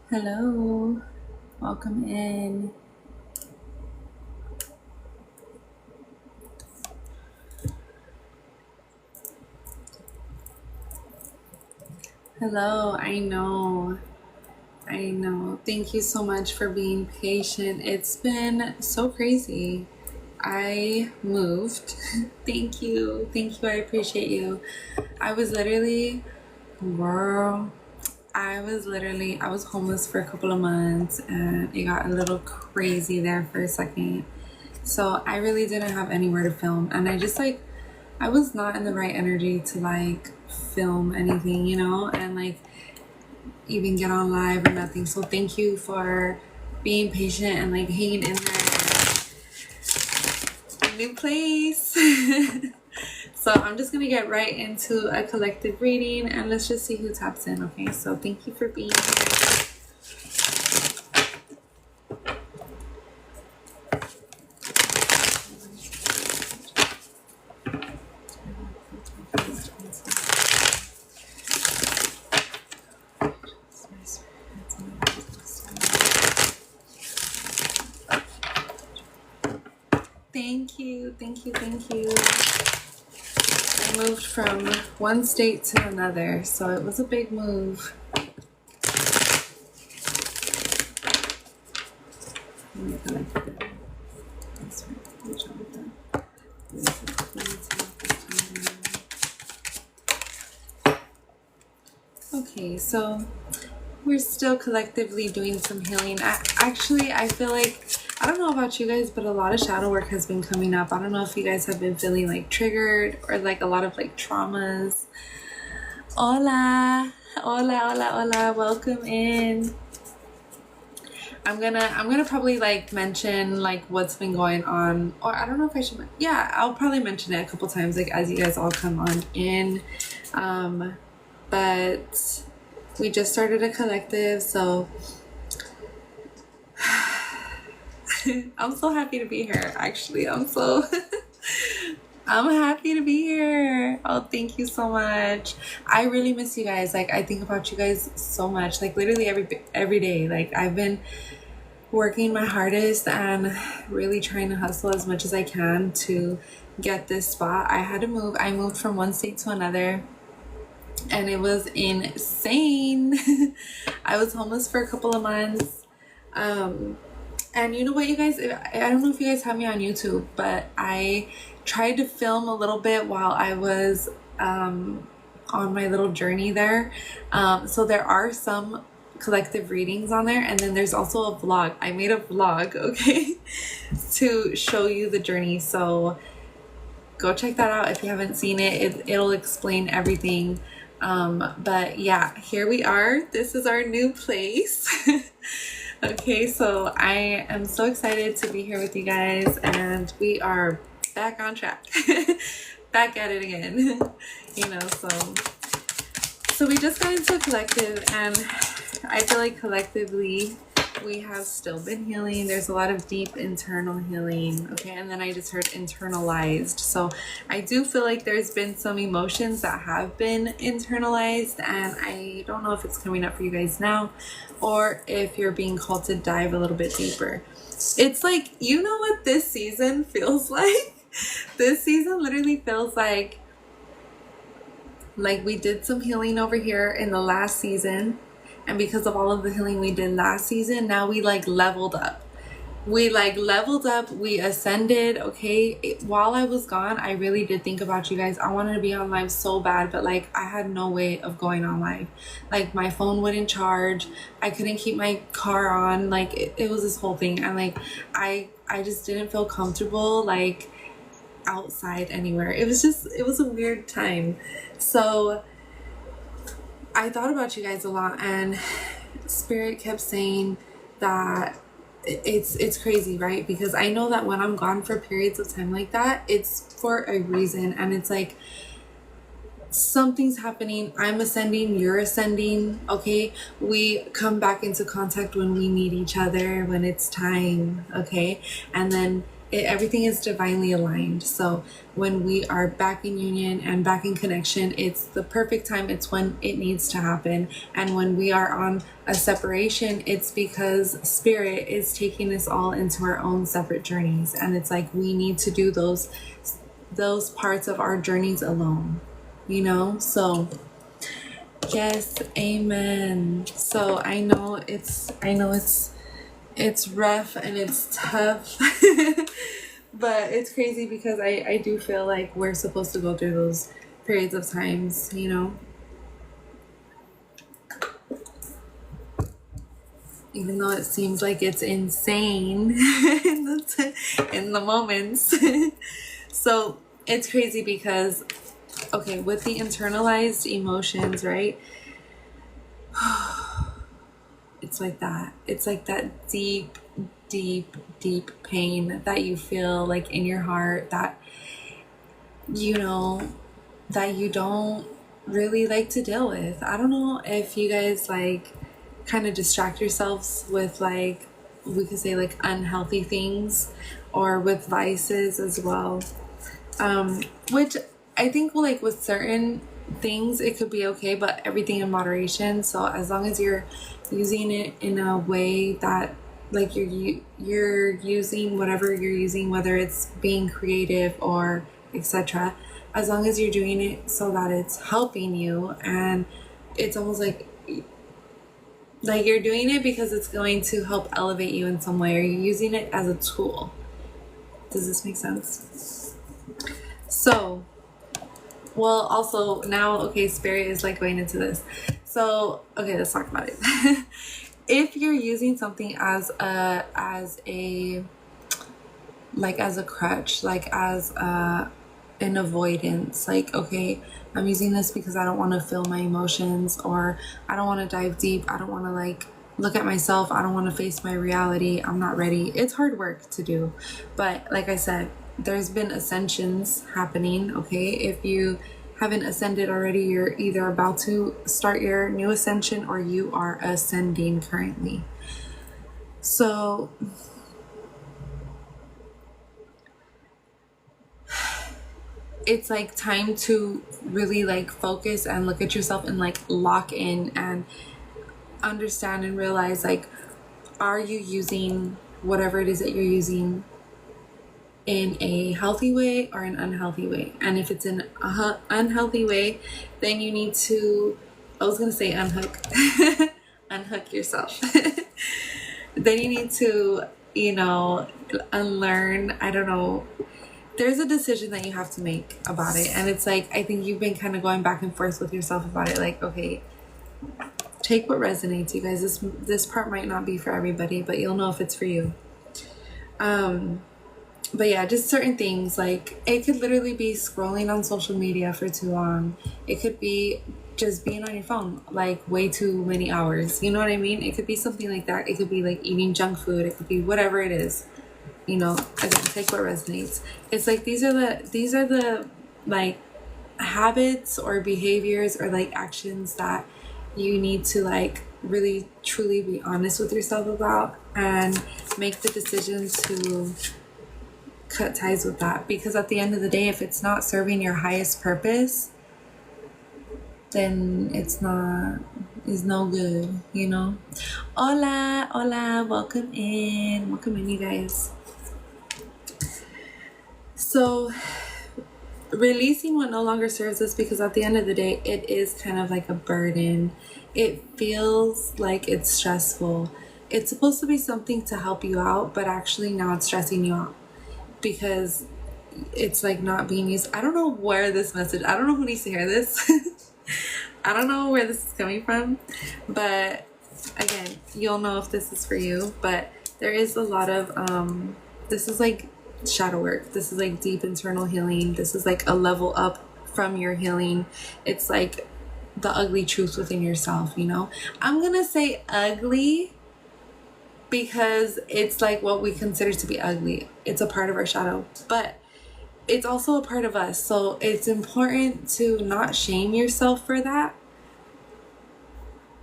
Hello, welcome in. Hello, I know. Thank you so much for being patient. It's been so crazy. I moved. Thank you, I appreciate you. I was literally, girl, I was homeless for a couple of months and it got a little crazy there for a second. So I really didn't have anywhere to film, and I was not in the right energy to like film anything, and like even get on live or nothing. So thank you for being patient and like hanging in there. New place. So I'm just gonna get right into a collective reading and let's just see who taps in. Okay, so thank you for being here. Thank you. I moved from one state to another, so it was a big move. Okay, so we're still collectively doing some healing. I feel like, I don't know about you guys, but a lot of shadow work has been coming up. I don't know if you guys have been feeling like triggered or like a lot of like traumas. Hola, hola, welcome in. I'm gonna probably like mention like what's been going on, or I don't know if I should. Yeah, I'll probably mention it a couple times like as you guys all come on in. But we just started a collective, so I'm so happy to be here. Actually, I'm happy to be here. Oh, thank you so much. I really miss you guys. Like I think about you guys so much. Like literally every day. Like I've been working my hardest and really trying to hustle as much as I can to get this spot. I had to move. I moved from one state to another and it was insane. I was homeless for a couple of months. And you know what, you guys, I don't know if you guys have me on YouTube, but I tried to film a little bit while I was on my little journey there. So there are some collective readings on there, and then there's also a vlog. I made a vlog, okay, to show you the journey. So go check that out if you haven't seen it. It'll explain everything. But yeah, here we are. This is our new place. Okay, so I am so excited to be here with you guys, and we are back on track. Back at it again. So we just got into a collective, and I feel like collectively we have still been healing. There's a lot of deep internal healing, okay, and then I just heard internalized. So I do feel like there's been some emotions that have been internalized, and I don't know if it's coming up for you guys now or if you're being called to dive a little bit deeper. It's like, you know what this season feels like? This season literally feels like we did some healing over here in the last season, and because of all of the healing we did last season, now we like leveled up. We ascended, okay? While I was gone, I really did think about you guys. I wanted to be on live so bad, but like I had no way of going on live. Like my phone wouldn't charge. I couldn't keep my car on. Like it was this whole thing, and like I just didn't feel comfortable like outside anywhere. It was a weird time. So I thought about you guys a lot, and Spirit kept saying that it's crazy, right? Because I know that when I'm gone for periods of time like that, it's for a reason, and it's like something's happening. I'm ascending, you're ascending, okay? We come back into contact when we need each other, when it's time, okay? And then everything is divinely aligned. So when we are back in union and back in connection, it's the perfect time. It's when it needs to happen. And when we are on a separation, it's because spirit is taking us all into our own separate journeys. And it's like we need to do those parts of our journeys alone, you know? So yes, amen. So I know it's rough and it's tough. But it's crazy because I do feel like we're supposed to go through those periods of times, you know? Even though it seems like it's insane in the moments. So it's crazy because, okay, with the internalized emotions, right? It's like that. It's like that deep pain that you feel like in your heart that, you know, that you don't really like to deal with. I don't know if you guys like kind of distract yourselves with, like, we could say like unhealthy things, or with vices as well. Which I think, like, with certain things it could be okay, but everything in moderation. So as long as you're using it in a way that, like, you're using whatever you're using, whether it's being creative or etc., as long as you're doing it so that it's helping you, and it's almost like you're doing it because it's going to help elevate you in some way, or you're using it as a tool. Does this make sense? So, well, also now, okay, spirit is like going into this. So, okay, let's talk about it. If you're using something as a crutch, like as an avoidance, like, okay, I'm using this because I don't want to feel my emotions, or I don't want to dive deep, I don't want to like look at myself, I don't want to face my reality, I'm not ready. It's hard work to do, but like I said, there's been ascensions happening. Okay, if you haven't ascended already, you're either about to start your new ascension or you are ascending currently. So it's like time to really like focus and look at yourself and like lock in and understand and realize, like, are you using whatever it is that you're using in a healthy way or an unhealthy way? And if it's an unhealthy way, then you need to, I was gonna say unhook unhook yourself. Then you need to, you know, unlearn. I don't know, there's a decision that you have to make about it, and it's like, I think you've been kind of going back and forth with yourself about it, like, okay, take what resonates, you guys. This part might not be for everybody, but you'll know if it's for you. But yeah, just certain things, like it could literally be scrolling on social media for too long. It could be just being on your phone like way too many hours. You know what I mean? It could be something like that. It could be like eating junk food. It could be whatever it is. You know, again, take what resonates. It's like these are the like habits or behaviors or like actions that you need to like really truly be honest with yourself about and make the decision to cut ties with that, because at the end of the day, if it's not serving your highest purpose, then it's no good, you know. Hola, welcome in, you guys. So releasing what no longer serves us, because at the end of the day, it is kind of like a burden. It feels like it's stressful. It's supposed to be something to help you out, but actually now it's stressing you out because it's like not being used. I don't know where this message, I don't know who needs to hear this. I don't know where this is coming from, but again, you'll know if this is for you. But there is a lot of this is like shadow work. This is like deep internal healing. This is like a level up from your healing. It's like the ugly truth within yourself, you know. I'm gonna say ugly because it's like what we consider to be ugly. It's a part of our shadow, but it's also a part of us. So it's important to not shame yourself for that,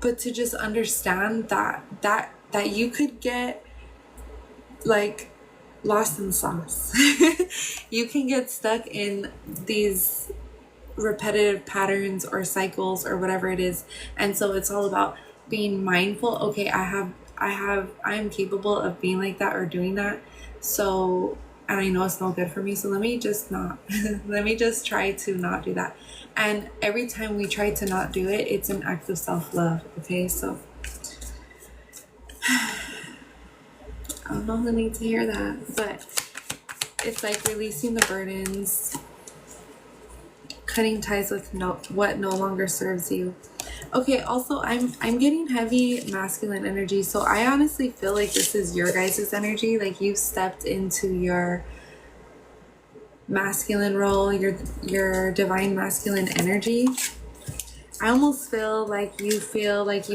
but to just understand that you could get like lost in sauce. You can get stuck in these repetitive patterns or cycles or whatever it is. And so it's all about being mindful. Okay, I'm capable of being like that or doing that. So, and I know it's not good for me. So let me just not, let me just try to not do that. And every time we try to not do it, it's an act of self-love. Okay, so I don't know who needs to hear that, but it's like releasing the burdens, cutting ties with what no longer serves you. Okay, also I'm getting heavy masculine energy, so I honestly feel like this is your guys' energy. Like you've stepped into your masculine role, your divine masculine energy. I almost feel like you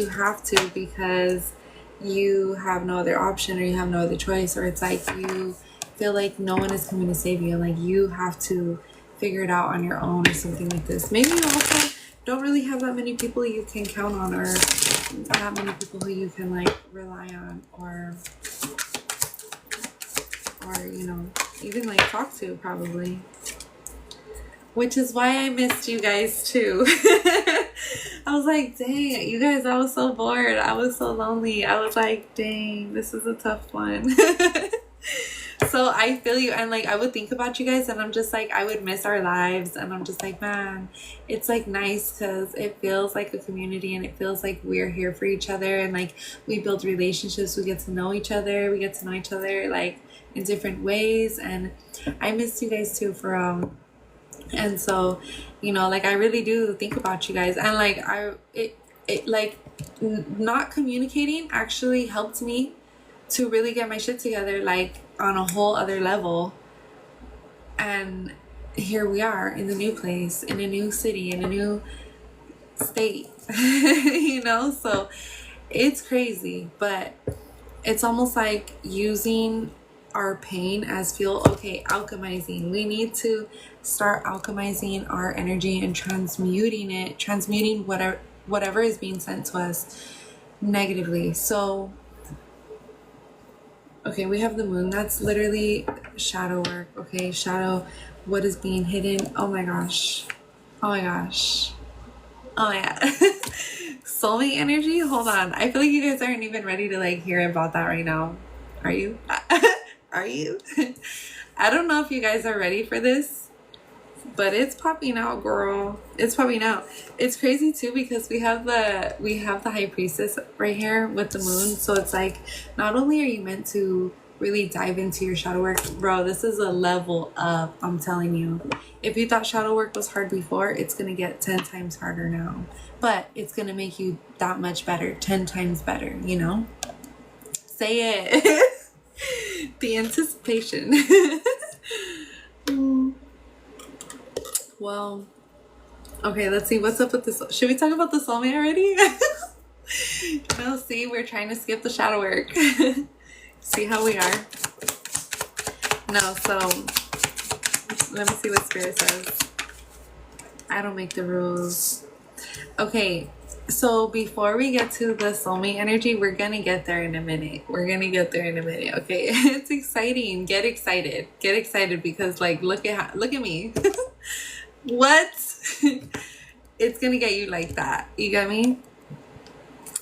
have to, because you have no other option or you have no other choice, or it's like you feel like no one is coming to save you and like you have to figure it out on your own or something like this. Maybe you also don't really have that many people you can count on, or that many people who you can like rely on, or you know, even like talk to, probably. Which is why I missed you guys too. I was like, dang, you guys, I was so bored. I was so lonely. I was like, dang, this is a tough one. So I feel you. And like I would think about you guys and I'm just like, I would miss our lives, and I'm just like, man, it's like nice because it feels like a community and it feels like we're here for each other, and like we build relationships, we get to know each other, like in different ways. And I miss you guys too, for and so, you know, like I really do think about you guys, and like not communicating actually helped me to really get my shit together, like on a whole other level. And here we are in the new place, in a new city, in a new state, you know, so it's crazy, but it's almost like using our pain as fuel. Okay, alchemizing. We need to start alchemizing our energy and transmuting whatever is being sent to us negatively. So okay, we have the moon. That's literally shadow work. Okay, shadow, what is being hidden. Oh my gosh. Oh my gosh. Oh my god. Soulmate energy. Hold on, I feel like you guys aren't even ready to like hear about that right now. Are you? Are you? I don't know if you guys are ready for this, but it's popping out, girl. It's popping out. It's crazy too, because we have the high priestess right here with the moon. So it's like, not only are you meant to really dive into your shadow work, bro, this is a level up. I'm telling you, if you thought shadow work was hard before, it's gonna get 10 times harder now, but it's gonna make you that much better, 10 times better, you know. Say it. The anticipation. Well, okay, let's see what's up with this. Should we talk about the soulmate already? No, see, we're trying to skip the shadow work. See how we are. No, so let me see what Spirit says. I don't make the rules. Okay, so before we get to the soulmate energy, we're gonna get there in a minute. Okay. It's exciting. Get excited because like look at me. What? It's gonna get you like that. You got me?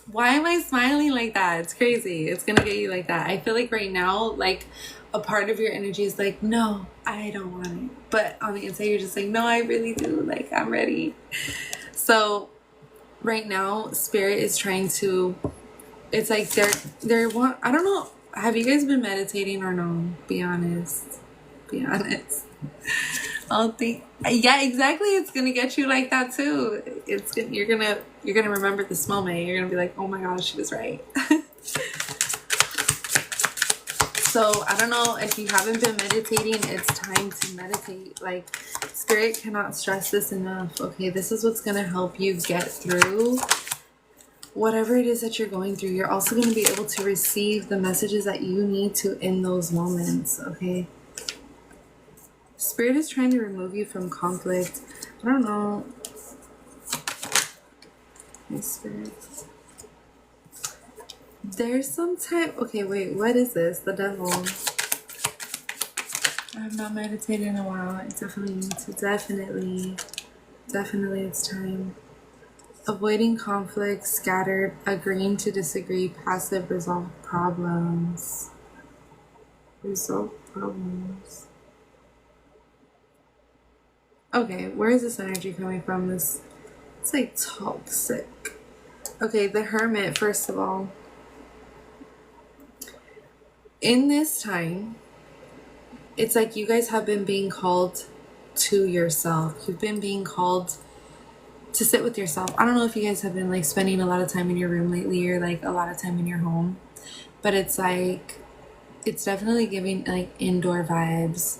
Why am I smiling like that? It's crazy. It's gonna get you like that. I feel like right now, like a part of your energy is like, no, I don't want it, but on the inside you're just like, no, I really do. Like, I'm ready. So right now, Spirit is trying to, it's like they're one, I don't know, have you guys been meditating or no? Be honest. I'll think, yeah, exactly. It's gonna get you like that too. You're gonna remember this moment. You're gonna be like, oh my gosh, she was right. So I don't know if you haven't been meditating, it's time to meditate. Like, Spirit cannot stress this enough. Okay, this is what's gonna help you get through whatever it is that you're going through. You're also going to be able to receive the messages that you need to in those moments. Okay, Spirit is trying to remove you from conflict. I don't know. My Spirit, there's some type, okay, wait, what is this? The devil. I have not meditated in a while. I definitely need to. Definitely it's time. Avoiding conflict, scattered, agreeing to disagree, passive, resolve problems. Resolve problems. Okay, where is this energy coming from? It's like toxic. Okay, the Hermit, first of all. In this time, it's like you guys have been being called to yourself. You've been being called to sit with yourself. I don't know if you guys have been like spending a lot of time in your room lately or like a lot of time in your home, but it's like, it's definitely giving like indoor vibes,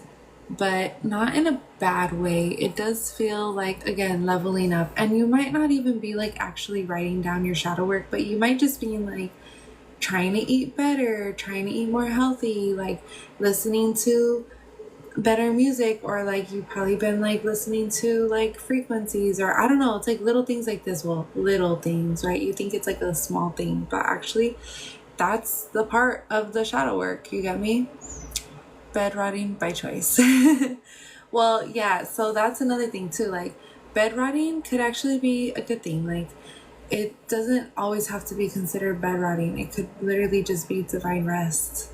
but not in a bad way. It does feel like, again, leveling up. And you might not even be like actually writing down your shadow work, but you might just be like trying to eat better, trying to eat more healthy, like listening to better music, or like you've probably been like listening to like frequencies, or I don't know, it's like little things like this. Well, little things, right? You think it's like a small thing, but actually that's the part of the shadow work. You get me? Bed rotting by choice. Well, yeah, so that's another thing too. Like bed rotting could actually be a good thing. Like it doesn't always have to be considered bed rotting. It could literally just be divine rest.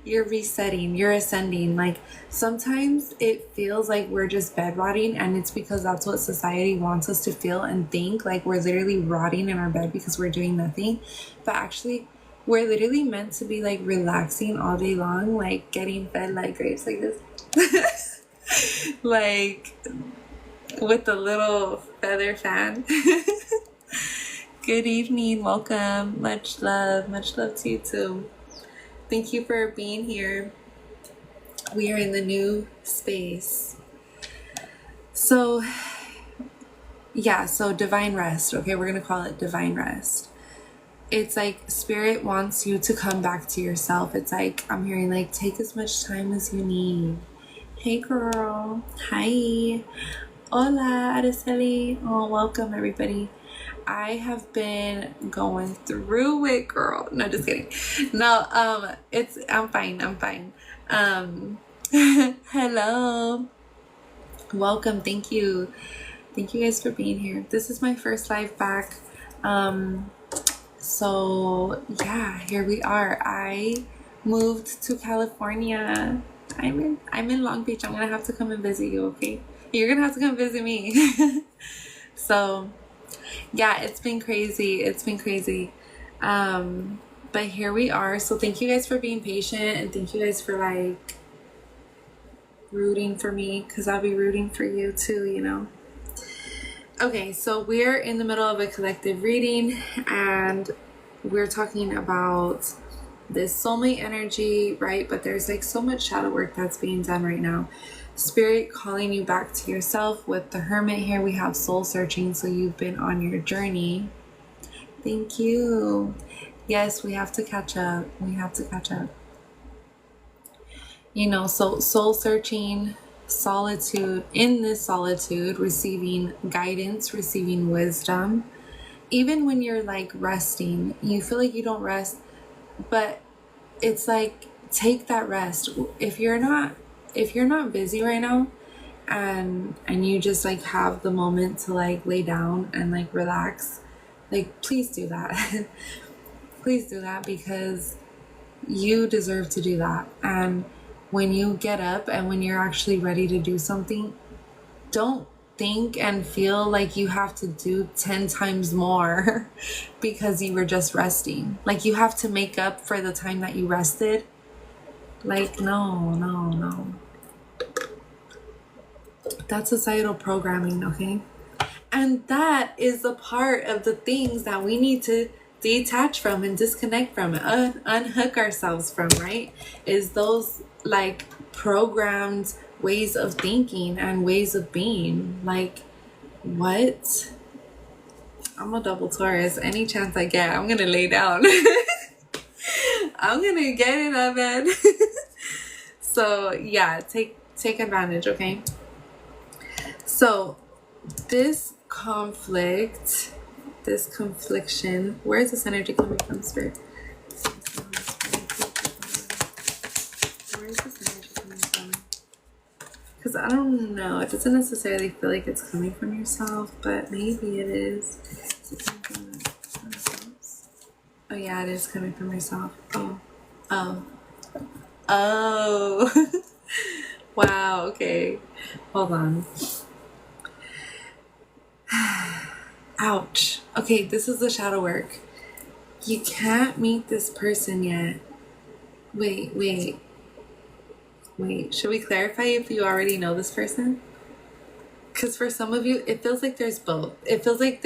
You're resetting, you're ascending. Like sometimes it feels like we're just bed rotting, and it's because that's what society wants us to feel and think, like we're literally rotting in our bed because we're doing nothing. But actually we're literally meant to be like relaxing all day long, like getting fed like grapes like this. Like with the little feather fan. Good evening, welcome, much love to you too. Thank you for being here. We are in the new space. So yeah, so divine rest. Okay, we're gonna call it divine rest. It's like spirit wants you to come back to yourself. It's like I'm hearing like take as much time as you need. Hey girl. Hi. Hola, Araceli. Oh, welcome everybody. I have been going through it, girl. No, just kidding. No, I'm fine. Hello. Welcome. Thank you guys for being here. This is my first live back. So yeah, here we are. I moved to California. I'm in Long Beach. I'm gonna have to come and visit you, okay? You're gonna have to come visit me. So yeah, it's been crazy. But here we are. So thank you guys for being patient, and thank you guys for like rooting for me, because I'll be rooting for you too, you know. Okay, so we're in the middle of a collective reading, and we're talking about this soulmate energy, right? But there's like so much shadow work that's being done right now. Spirit calling you back to yourself. With the Hermit here, we have soul searching, so you've been on your journey. Thank you. Yes, we have to catch up. You know, so soul searching, solitude. In this solitude, receiving guidance, receiving wisdom. Even when you're like resting, you feel like you don't rest, but it's like take that rest. If you're not busy right now, and you just like have the moment to like lay down and like relax, like please do that. Please do that, because you deserve to do that. And when you get up and when you're actually ready to do something, don't think and feel like you have to do 10 times more because you were just resting. Like you have to make up for the time that you rested. Like no. That's societal programming, okay? And that is a part of the things that we need to detach from and disconnect from, unhook ourselves from, right? Is those like programmed ways of thinking and ways of being. Like, what? I'm a double Taurus. Any chance I get, I'm gonna lay down. I'm gonna get in that bed. So yeah, take advantage, okay? So this conflict, this confliction, where is this energy coming from, Spirit? Where is this energy coming from? Because I don't know, it doesn't necessarily feel like it's coming from yourself, but maybe it is. Is it coming from yourself? Oh yeah, it is coming from yourself. Oh. Wow, okay. Hold on. Ouch. Okay, this is the shadow work. You can't meet this person yet. Wait. Should we clarify if you already know this person? Because for some of you, it feels like there's both. It feels like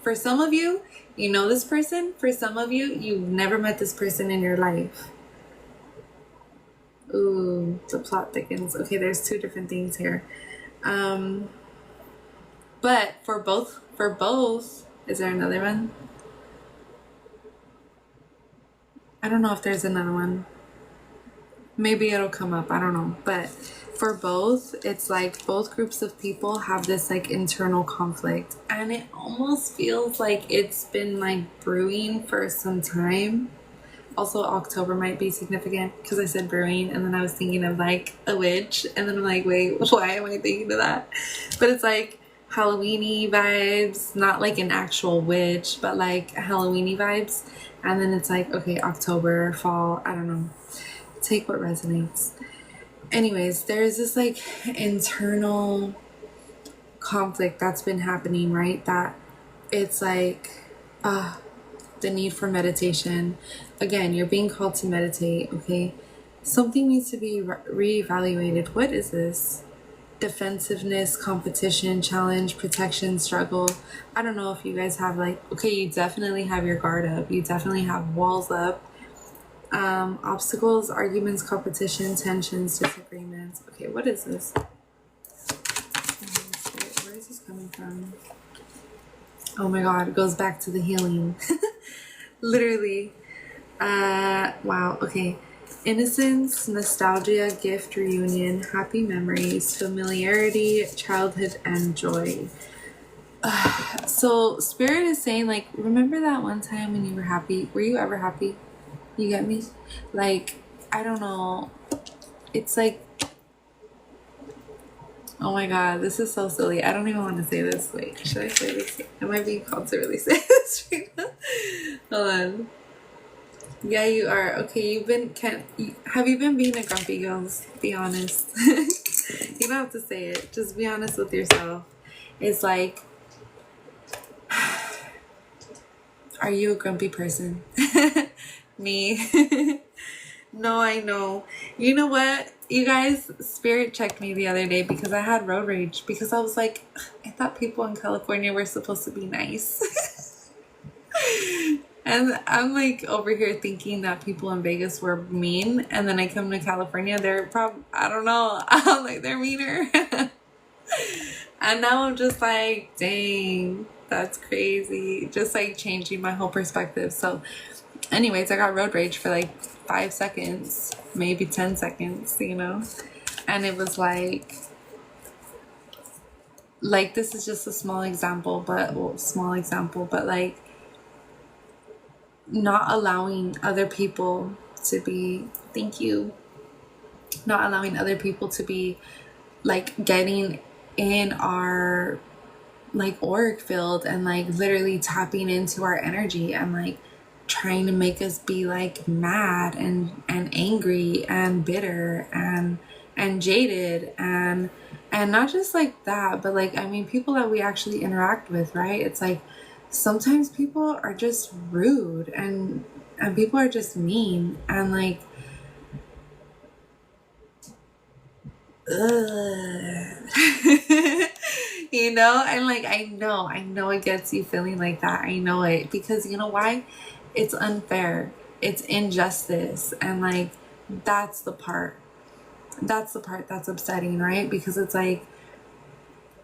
for some of you, you know this person. For some of you, you've never met this person in your life. Ooh, the plot thickens. Okay, there's two different things here. But for both, is there another one? I don't know if there's another one. Maybe it'll come up, I don't know. But for both, it's like both groups of people have this like internal conflict, and it almost feels like it's been like brewing for some time. Also, October might be significant because I said brewing, and then I was thinking of like a witch, and then I'm like, wait, why am I thinking of that? But it's like Halloween-y vibes, not like an actual witch, but like Halloween-y vibes. And then it's like, okay, October, fall, I don't know. Take what resonates. Anyways, there's this like internal conflict that's been happening, right? That it's like the need for meditation. Again, you're being called to meditate, okay? Something needs to be reevaluated. What is this? Defensiveness, competition, challenge, protection, struggle. I don't know if you guys have like, okay, you definitely have your guard up. You definitely have walls up. Obstacles, arguments, competition, tensions, disagreements. Okay, what is this? Where is this coming from? Oh my god, it goes back to the healing. Literally. Wow, okay. Innocence, nostalgia, gift, reunion, happy memories, familiarity, childhood, and joy. So Spirit is saying, like, remember that one time when you were happy? Were you ever happy? You get me? Like, I don't know. It's like, oh my god, this is so silly. I don't even want to say this. Wait, should I say this? Am I being called to really say this right now? Hold on. Yeah, you are. Okay, have you been being a grumpy girls? Be honest. You don't have to say it. Just be honest with yourself. It's like, are you a grumpy person? Me. No, I know. You know what? You guys, Spirit checked me the other day because I had road rage. Because I was like, I thought people in California were supposed to be nice. And I'm like over here thinking that people in Vegas were mean. And then I come to California, they're I don't know. I'm like, they're meaner. And now I'm just like, dang, that's crazy. Just like changing my whole perspective. So anyways, I got road rage for like 5 seconds, maybe 10 seconds, you know? And it was like this is just a small example, but like not allowing other people to be, not allowing other people to be like getting in our like auric field and like literally tapping into our energy and like trying to make us be like mad and angry and bitter and jaded and not just like that, but like, I mean, people that we actually interact with, right? It's like sometimes people are just rude and people are just mean and like, you know, and like I know it gets you feeling like that. I know it, because you know why? It's unfair, it's injustice, and like that's the part that's upsetting, right? Because it's like,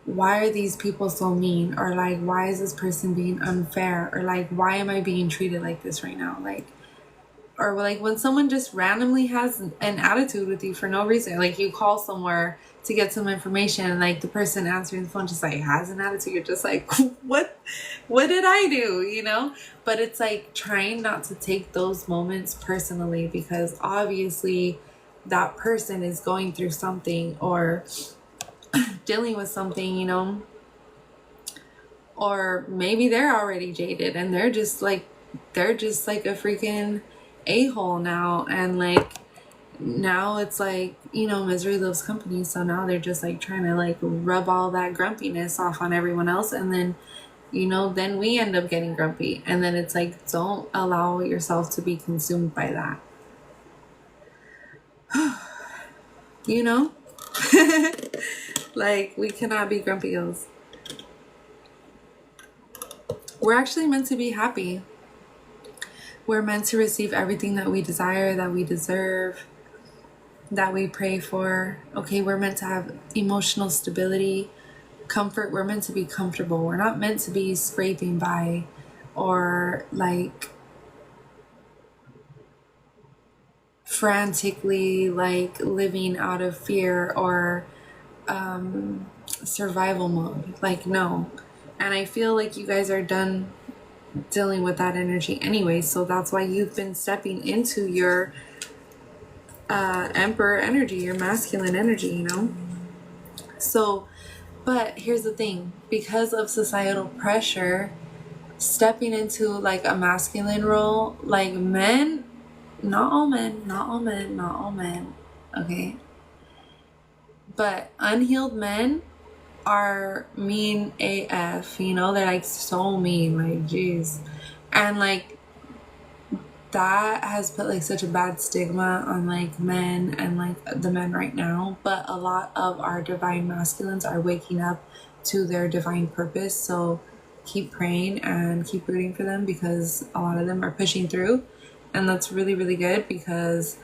why are these people so mean? Or like, why is this person being unfair? Or like, why am I being treated like this right now? Like, or like when someone just randomly has an attitude with you for no reason, like you call somewhere to get some information and like the person answering the phone just like has an attitude, you're just like, what did I do, you know? But it's like trying not to take those moments personally, because obviously that person is going through something, or dealing with something, you know, or maybe they're already jaded and they're just like a freaking a-hole now, and like now it's like, you know, misery loves company, so now they're just like trying to like rub all that grumpiness off on everyone else, and then, you know, then we end up getting grumpy, and then it's like, don't allow yourself to be consumed by that. You know? Like, we cannot be grumpy girls. We're actually meant to be happy. We're meant to receive everything that we desire, that we deserve, that we pray for. Okay, we're meant to have emotional stability, comfort. We're meant to be comfortable. We're not meant to be scraping by or like frantically like living out of fear or survival mode. Like, no. And I feel like you guys are done dealing with that energy anyway, so that's why you've been stepping into your emperor energy, your masculine energy, you know. So, but here's the thing, because of societal pressure, stepping into like a masculine role, like men, not all men, okay, but unhealed men are mean AF, you know. They're like so mean, like jeez. And like that has put like such a bad stigma on like men and like the men right now, but a lot of our divine masculines are waking up to their divine purpose. So keep praying and keep rooting for them, because a lot of them are pushing through, and that's really, really good, because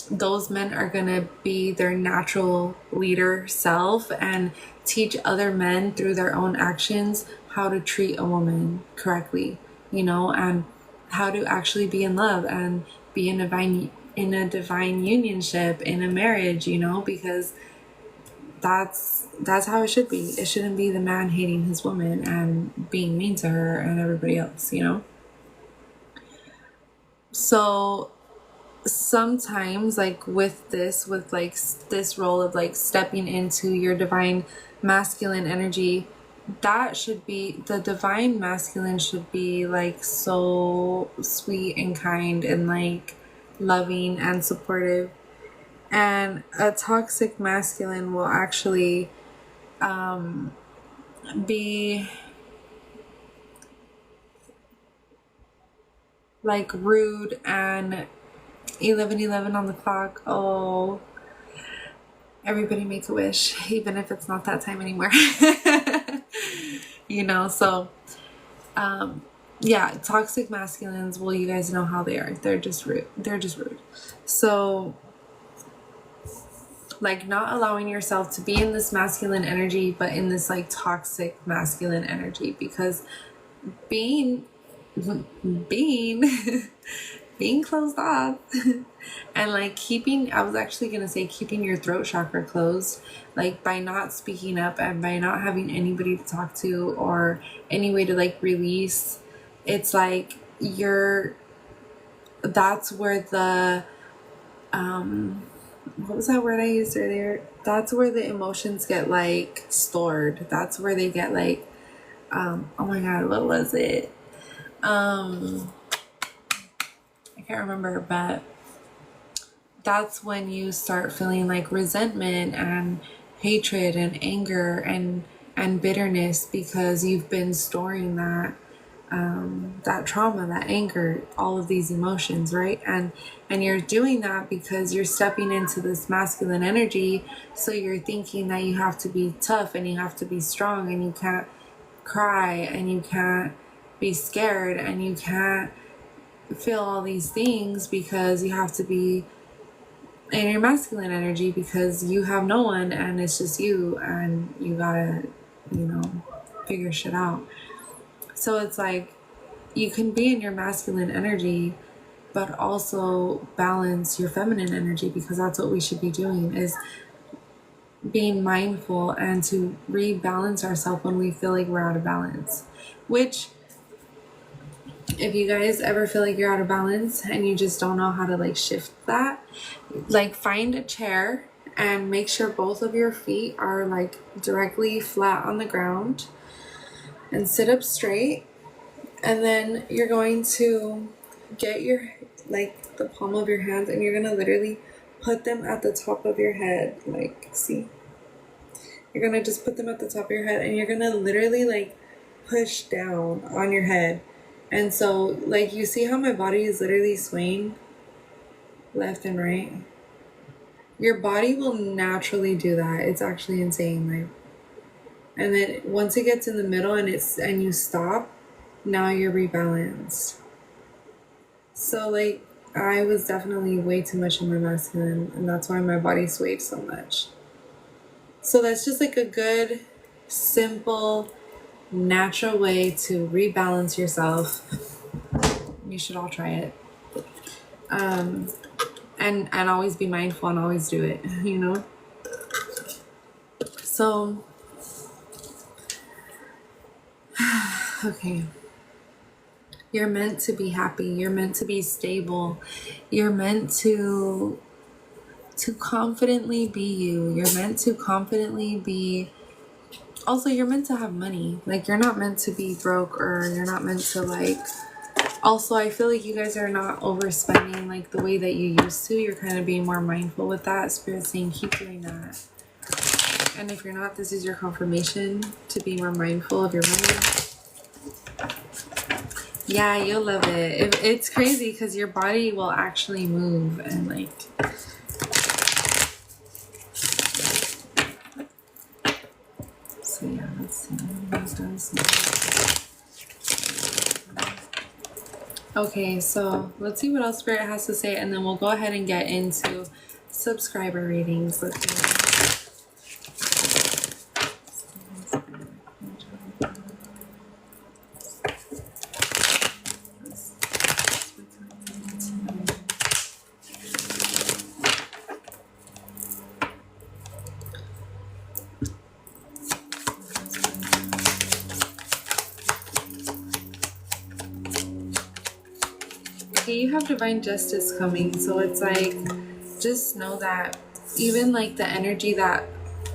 those men are gonna be their natural leader self and teach other men through their own actions how to treat a woman correctly, you know, and how to actually be in love and be in a divine unionship in a marriage, you know, because that's how it should be. It shouldn't be the man hating his woman and being mean to her and everybody else, you know. So sometimes like with like this role of like stepping into your divine masculine energy, that should be, the divine masculine should be like so sweet and kind and like loving and supportive, and a toxic masculine will actually be like rude and 11:11 on the clock. Oh, everybody make a wish, even if it's not that time anymore. You know, so yeah, toxic masculines, well, you guys know how they are. They're just rude. So like not allowing yourself to be in this masculine energy, but in this like toxic masculine energy, because being being closed off and like I was actually gonna say keeping your throat chakra closed, like by not speaking up and by not having anybody to talk to or any way to like release, it's like that's where the what was that word I used earlier? That's where the emotions get like stored. That's where they get like oh my god, what was it? I can't remember, but that's when you start feeling like resentment and hatred and anger and bitterness, because you've been storing that trauma, that anger, all of these emotions, right? And you're doing that because you're stepping into this masculine energy, so you're thinking that you have to be tough and you have to be strong and you can't cry and you can't be scared and you can't feel all these things, because you have to be in your masculine energy because you have no one and it's just you and you gotta, you know, figure shit out. So it's like you can be in your masculine energy but also balance your feminine energy, because that's what we should be doing, is being mindful and to rebalance ourselves when we feel like we're out of balance. Which, if you guys ever feel like you're out of balance and you just don't know how to like shift that, like find a chair and make sure both of your feet are like directly flat on the ground, and sit up straight. And then you're going to get your, like, the palm of your hands, and you're going to literally put them at the top of your head. Like, see? You're going to just put them at the top of your head, and you're going to literally, like, push down on your head. And so, like, you see how my body is literally swaying left and right? Your body will naturally do that. It's actually insane. Like, and then once it gets in the middle and you stop, now you're rebalanced. So, like, I was definitely way too much in my masculine, and that's why my body swayed so much. So that's just like a good, simple, natural way to rebalance yourself. You should all try it. And always be mindful and always do it, you know? So, okay. You're meant to be happy. You're meant to be stable. You're meant to confidently be you. You're meant to confidently be... Also, you're meant to have money. Like, you're not meant to be broke, or you're not meant to, like... Also, I feel like you guys are not overspending like the way that you used to. You're kind of being more mindful with that. Spirit's saying keep doing that. And if you're not, this is your confirmation to be more mindful of your money. Yeah, you'll love it. It's crazy because your body will actually move and like... So yeah, let's see. Okay, so let's see what else Spirit has to say, and then we'll go ahead and get into subscriber ratings. Let's see. Okay, you have divine justice coming, so it's like, just know that even like the energy that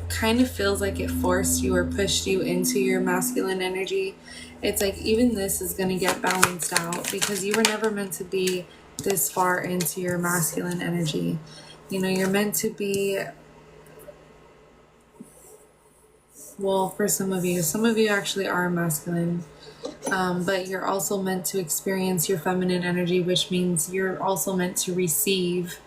kind of feels like it forced you or pushed you into your masculine energy, it's like even this is going to get balanced out, because you were never meant to be this far into your masculine energy. You know, you're meant to be, well, for some of you actually are masculine. But you're also meant to experience your feminine energy, which means you're also meant to receive,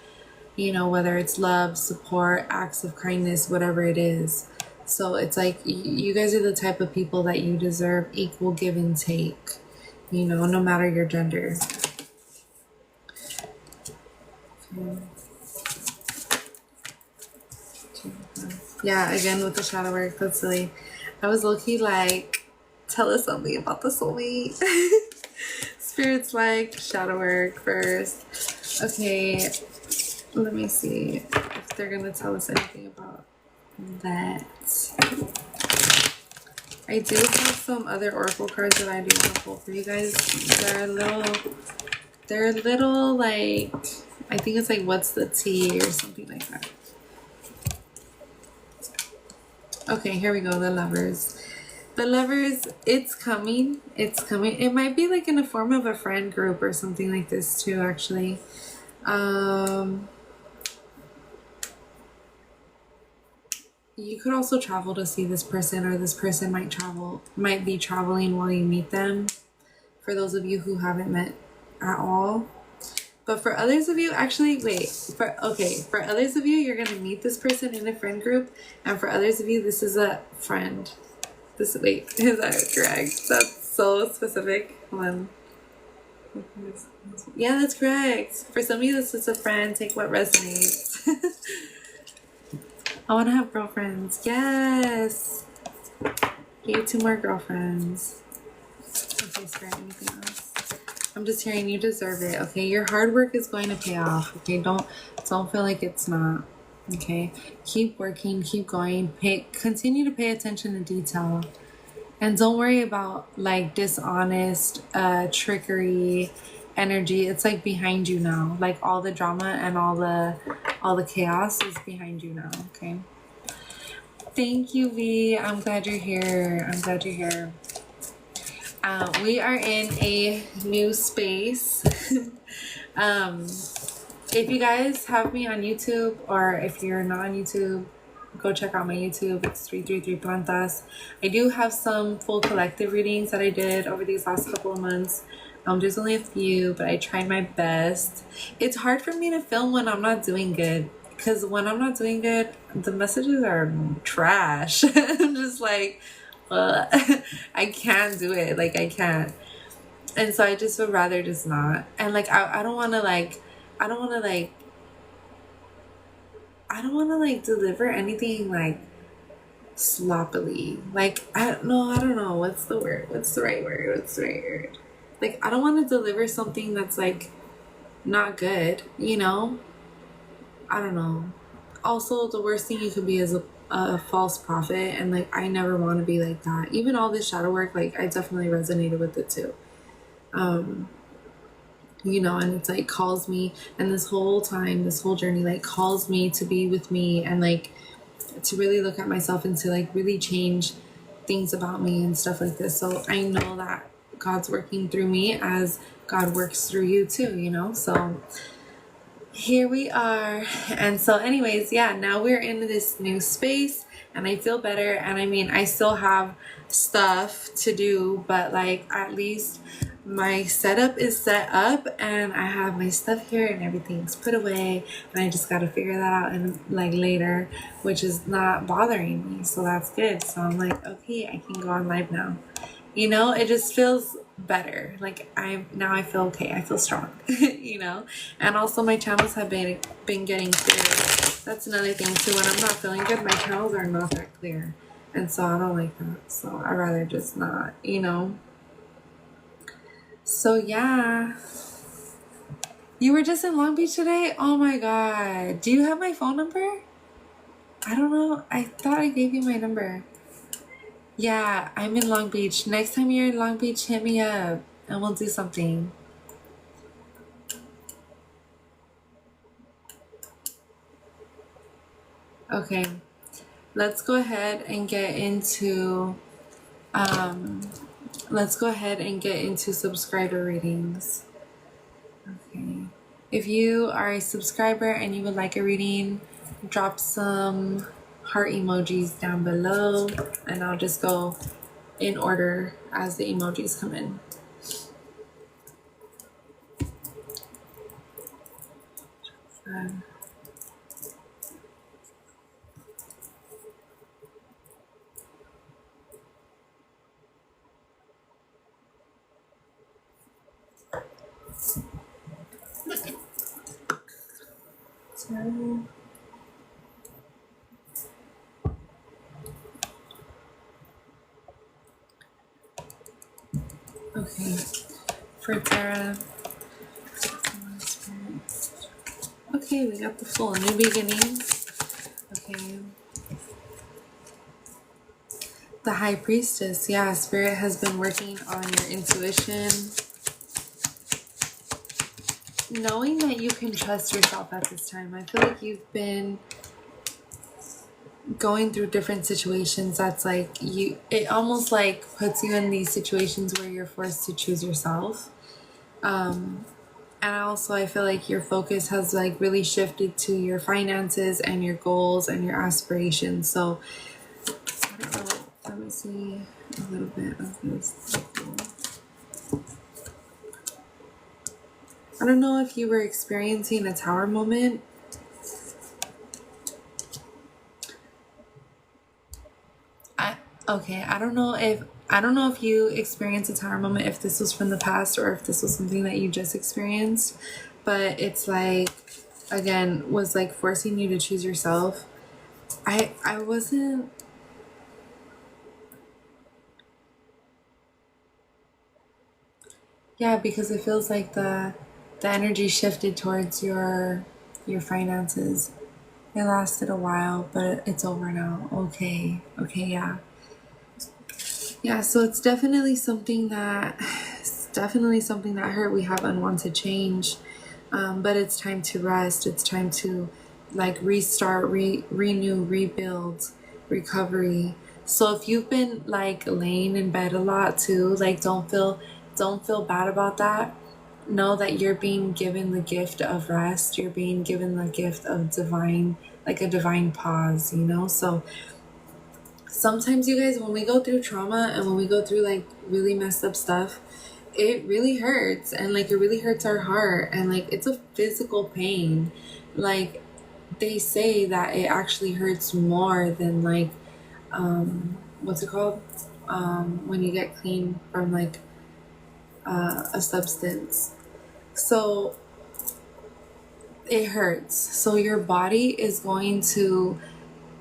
you know, whether it's love, support, acts of kindness, whatever it is. So it's like you guys are the type of people that you deserve equal give and take, you know, no matter your gender. Okay. Yeah, again with the shadow work, that's silly. I was low-key like, tell us something about the soulmate. Spirit's like, shadow work first. Okay, let me see if they're gonna tell us anything about that. I do have some other oracle cards that I do want to pull for you guys. They're a little like, I think it's like what's the tea or something like that. Okay, here we go, the Lovers. The Lovers, it's coming. It's coming. It might be like in the form of a friend group or something like this too, actually. You could also travel to see this person, or this person might be traveling while you meet them, for those of you who haven't met at all. But for others of you, actually, wait. For others of you, you're going to meet this person in a friend group. And for others of you, this is a friend. Wait, is that correct? That's so specific. Hold on. Yeah, that's correct. For some of you, this is a friend. Take what resonates. I want to have girlfriends. Yes. Get you 2 more girlfriends. Okay, Spirit, anything else? I'm just hearing you deserve it. Okay, your hard work is going to pay off. Okay, don't feel like it's not. Okay, keep working, keep going. Continue to pay attention to detail, and don't worry about like dishonest, trickery energy. It's like behind you now. Like all the drama and all all the chaos is behind you now. Okay. Thank you, V. I'm glad you're here. I'm glad you're here. We are in a new space. If you guys have me on YouTube, or if you're not on YouTube, go check out my YouTube. It's 333plantas. I do have some full collective readings that I did over these last couple of months. There's only a few, but I tried my best. It's hard for me to film when I'm not doing good, because when I'm not doing good, the messages are trash. I'm just like, I can't do it. Like, I can't. And so I just would rather just not. And like, I don't want to deliver anything like sloppily. Like, I don't know. What's the right word? Like, I don't want to deliver something that's like not good, you know? I don't know. Also, the worst thing you could be is a false prophet. And like, I never want to be like that. Even all this shadow work, like, I definitely resonated with it too. You know, and it's like calls me, and this whole journey like calls me to be with me, and like to really look at myself and to like really change things about me and stuff like this. So I know that God's working through me as God works through you too, you know? So here we are. And so anyways, yeah, now we're in this new space and I feel better. And I mean, I still have stuff to do, but like at least my setup is set up and I have my stuff here and everything's put away, and I just got to figure that out in like later, which is not bothering me. So that's good. So I'm like, okay, I can go on live now. You know, it just feels better. Like I feel okay. I feel strong, you know? And also my channels have been getting clearer. That's another thing too. When I'm not feeling good, my channels are not that clear. And so I don't like that. So I'd rather just not, you know? So yeah. You were just in Long Beach today? Oh my God. Do you have my phone number? I don't know. I thought I gave you my number. Yeah, I'm in Long Beach. Next time you're in Long Beach, hit me up and we'll do something. Okay. Let's go ahead and get into subscriber readings. Okay. If you are a subscriber and you would like a reading, drop some heart emojis down below and I'll just go in order as the emojis come in. Okay, for Tara. Okay, we got the full new beginnings. Okay. The High Priestess. Yeah, Spirit has been working on your intuition. Knowing that you can trust yourself at this time. I feel like you've been going through different situations that's like it almost like puts you in these situations where you're forced to choose yourself. And also I feel like your focus has like really shifted to your finances and your goals and your aspirations. So I don't know, let me see a little bit of this. I don't know if you were experiencing a tower moment. I don't know if you experienced a tower moment, if this was from the past or if this was something that you just experienced, but it's like, again, was like forcing you to choose yourself. I wasn't, yeah, because it feels like the energy shifted towards your finances. It lasted a while, but it's over now. Okay, yeah. Yeah, so it's definitely something that hurt. We have unwanted change, but it's time to rest. It's time to like restart, renew, rebuild, recovery. So if you've been like laying in bed a lot too, like don't feel bad about that. Know that you're being given the gift of rest. You're being given the gift of divine, like a divine pause, you know? So sometimes, you guys, when we go through trauma and when we go through like really messed up stuff, it really hurts, and like it really hurts our heart, and like it's a physical pain. Like they say that it actually hurts more than like what's it called, when you get clean from like a substance. So it hurts, so your body is going to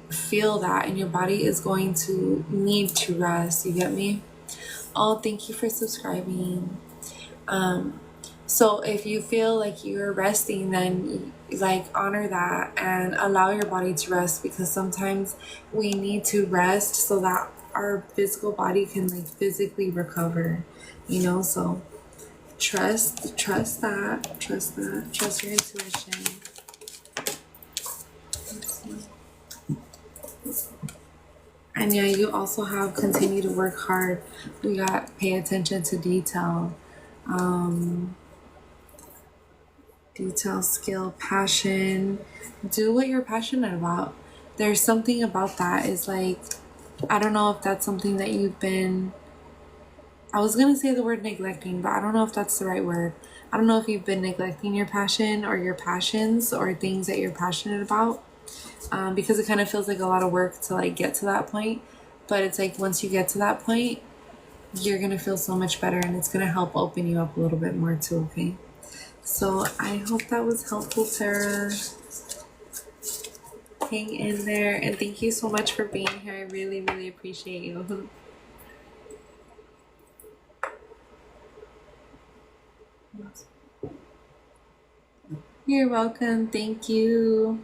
feel that, and your body is going to need to rest. You get me? Oh, thank you for subscribing. So if you feel like you're resting, then like honor that and allow your body to rest, because sometimes we need to rest so that our physical body can like physically recover, you know? So trust that, trust your intuition. And yeah, you also have continue to work hard. We got pay attention to detail. Detail, skill, passion. Do what you're passionate about. There's something about that is like, I don't know if that's something that you've been, I was going to say the word neglecting, but I don't know if that's the right word. I don't know if you've been neglecting your passion or your passions or things that you're passionate about, because it kind of feels like a lot of work to like get to that point. But it's like once you get to that point, you're going to feel so much better, and it's going to help open you up a little bit more too, okay? So I hope that was helpful, Tara. Hang in there, and thank you so much for being here. I really, really appreciate you. You're welcome. Thank you.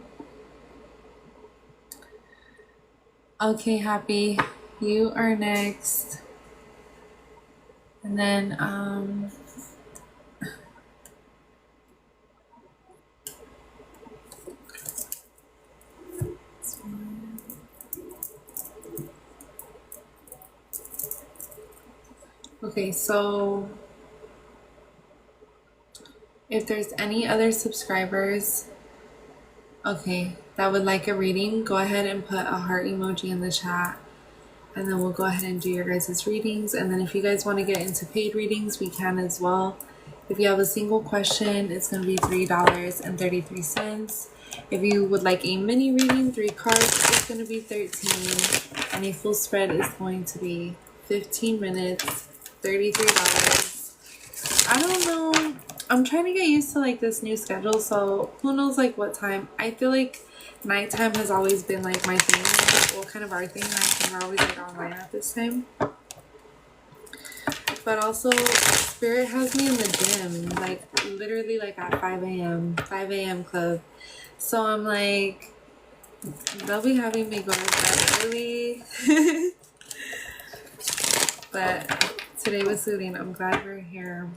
Okay, Happy. You are next. And then, okay, so if there's any other subscribers, okay, that would like a reading, go ahead and put a heart emoji in the chat, and then we'll go ahead and do your guys' readings. And then if you guys want to get into paid readings, we can as well. If you have a single question, it's going to be $3.33. If you would like a mini reading, 3 cards, it's going to be $13. And a full spread is going to be 15 minutes, $33. I don't know. I'm trying to get used to like this new schedule, so who knows like what time. I feel like nighttime has always been like my thing. Well, kind of our thing. I think we're always like online at this time. But also, Spirit has me in the gym, like literally like at 5 a.m. 5 a.m. club. So I'm like, they'll be having me go to bed early. But today was suiting. I'm glad we're here.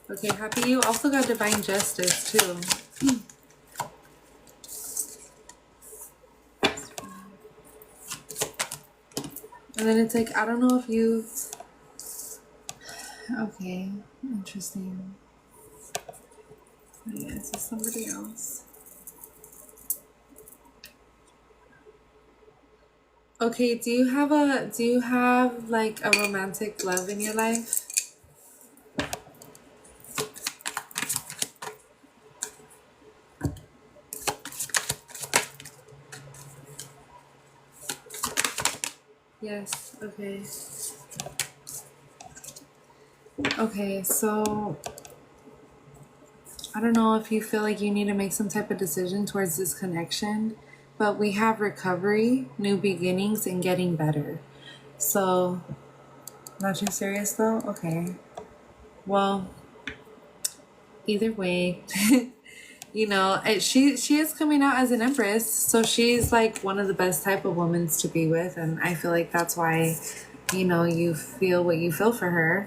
Okay, Happy, you also got divine justice too. And then it's like, I don't know if you... Okay, interesting. Yeah, is this somebody else? Okay, do you have like a romantic love in your life? Yes, okay. Okay, so I don't know if you feel like you need to make some type of decision towards this connection, but we have recovery, new beginnings, and getting better. So, not too serious though? Okay. Well, either way, you know, she is coming out as an empress, so she's like one of the best type of women to be with, and I feel like that's why you know, you feel what you feel for her.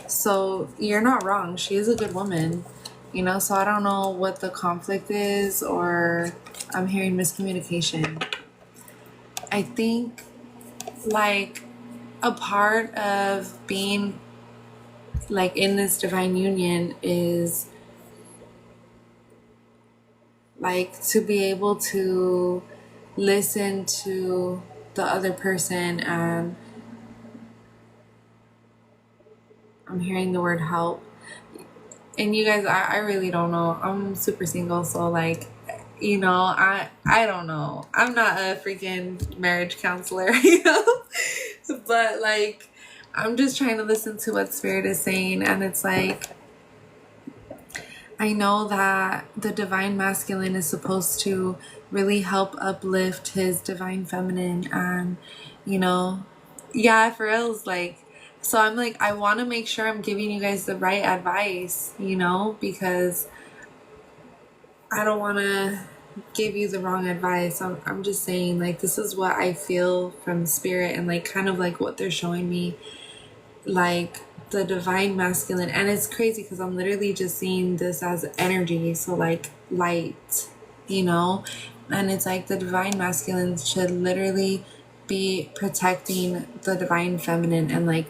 So you're not wrong. She is a good woman, you know. So I don't know what the conflict is, or I'm hearing miscommunication. I think like a part of being like in this divine union is like to be able to listen to the other person. And I'm hearing the word help. And you guys, I really don't know. I'm super single, so like, you know, I don't know. I'm not a freaking marriage counselor, you know? But like, I'm just trying to listen to what spirit is saying. And it's like, I know that the divine masculine is supposed to really help uplift his divine feminine. And, you know, yeah, for reals, like, so I'm like, I want to make sure I'm giving you guys the right advice, you know, because I don't want to give you the wrong advice. I'm just saying, like, this is what I feel from spirit, and like kind of like what they're showing me, like the divine masculine. And it's crazy because I'm literally just seeing this as energy, so like light, you know. And it's like the divine masculine should literally be protecting the divine feminine, and like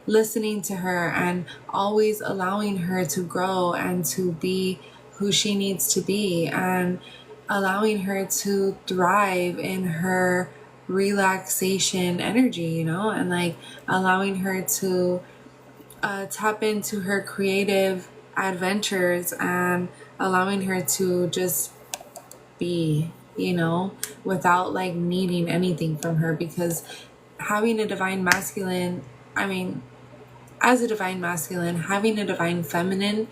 listening to her, and always allowing her to grow and to be who she needs to be, and allowing her to thrive in her relaxation energy, you know. And like allowing her to tap into her creative adventures, and allowing her to just be, you know, without like needing anything from her. Because having a divine masculine, I mean, as a divine masculine, having a divine feminine,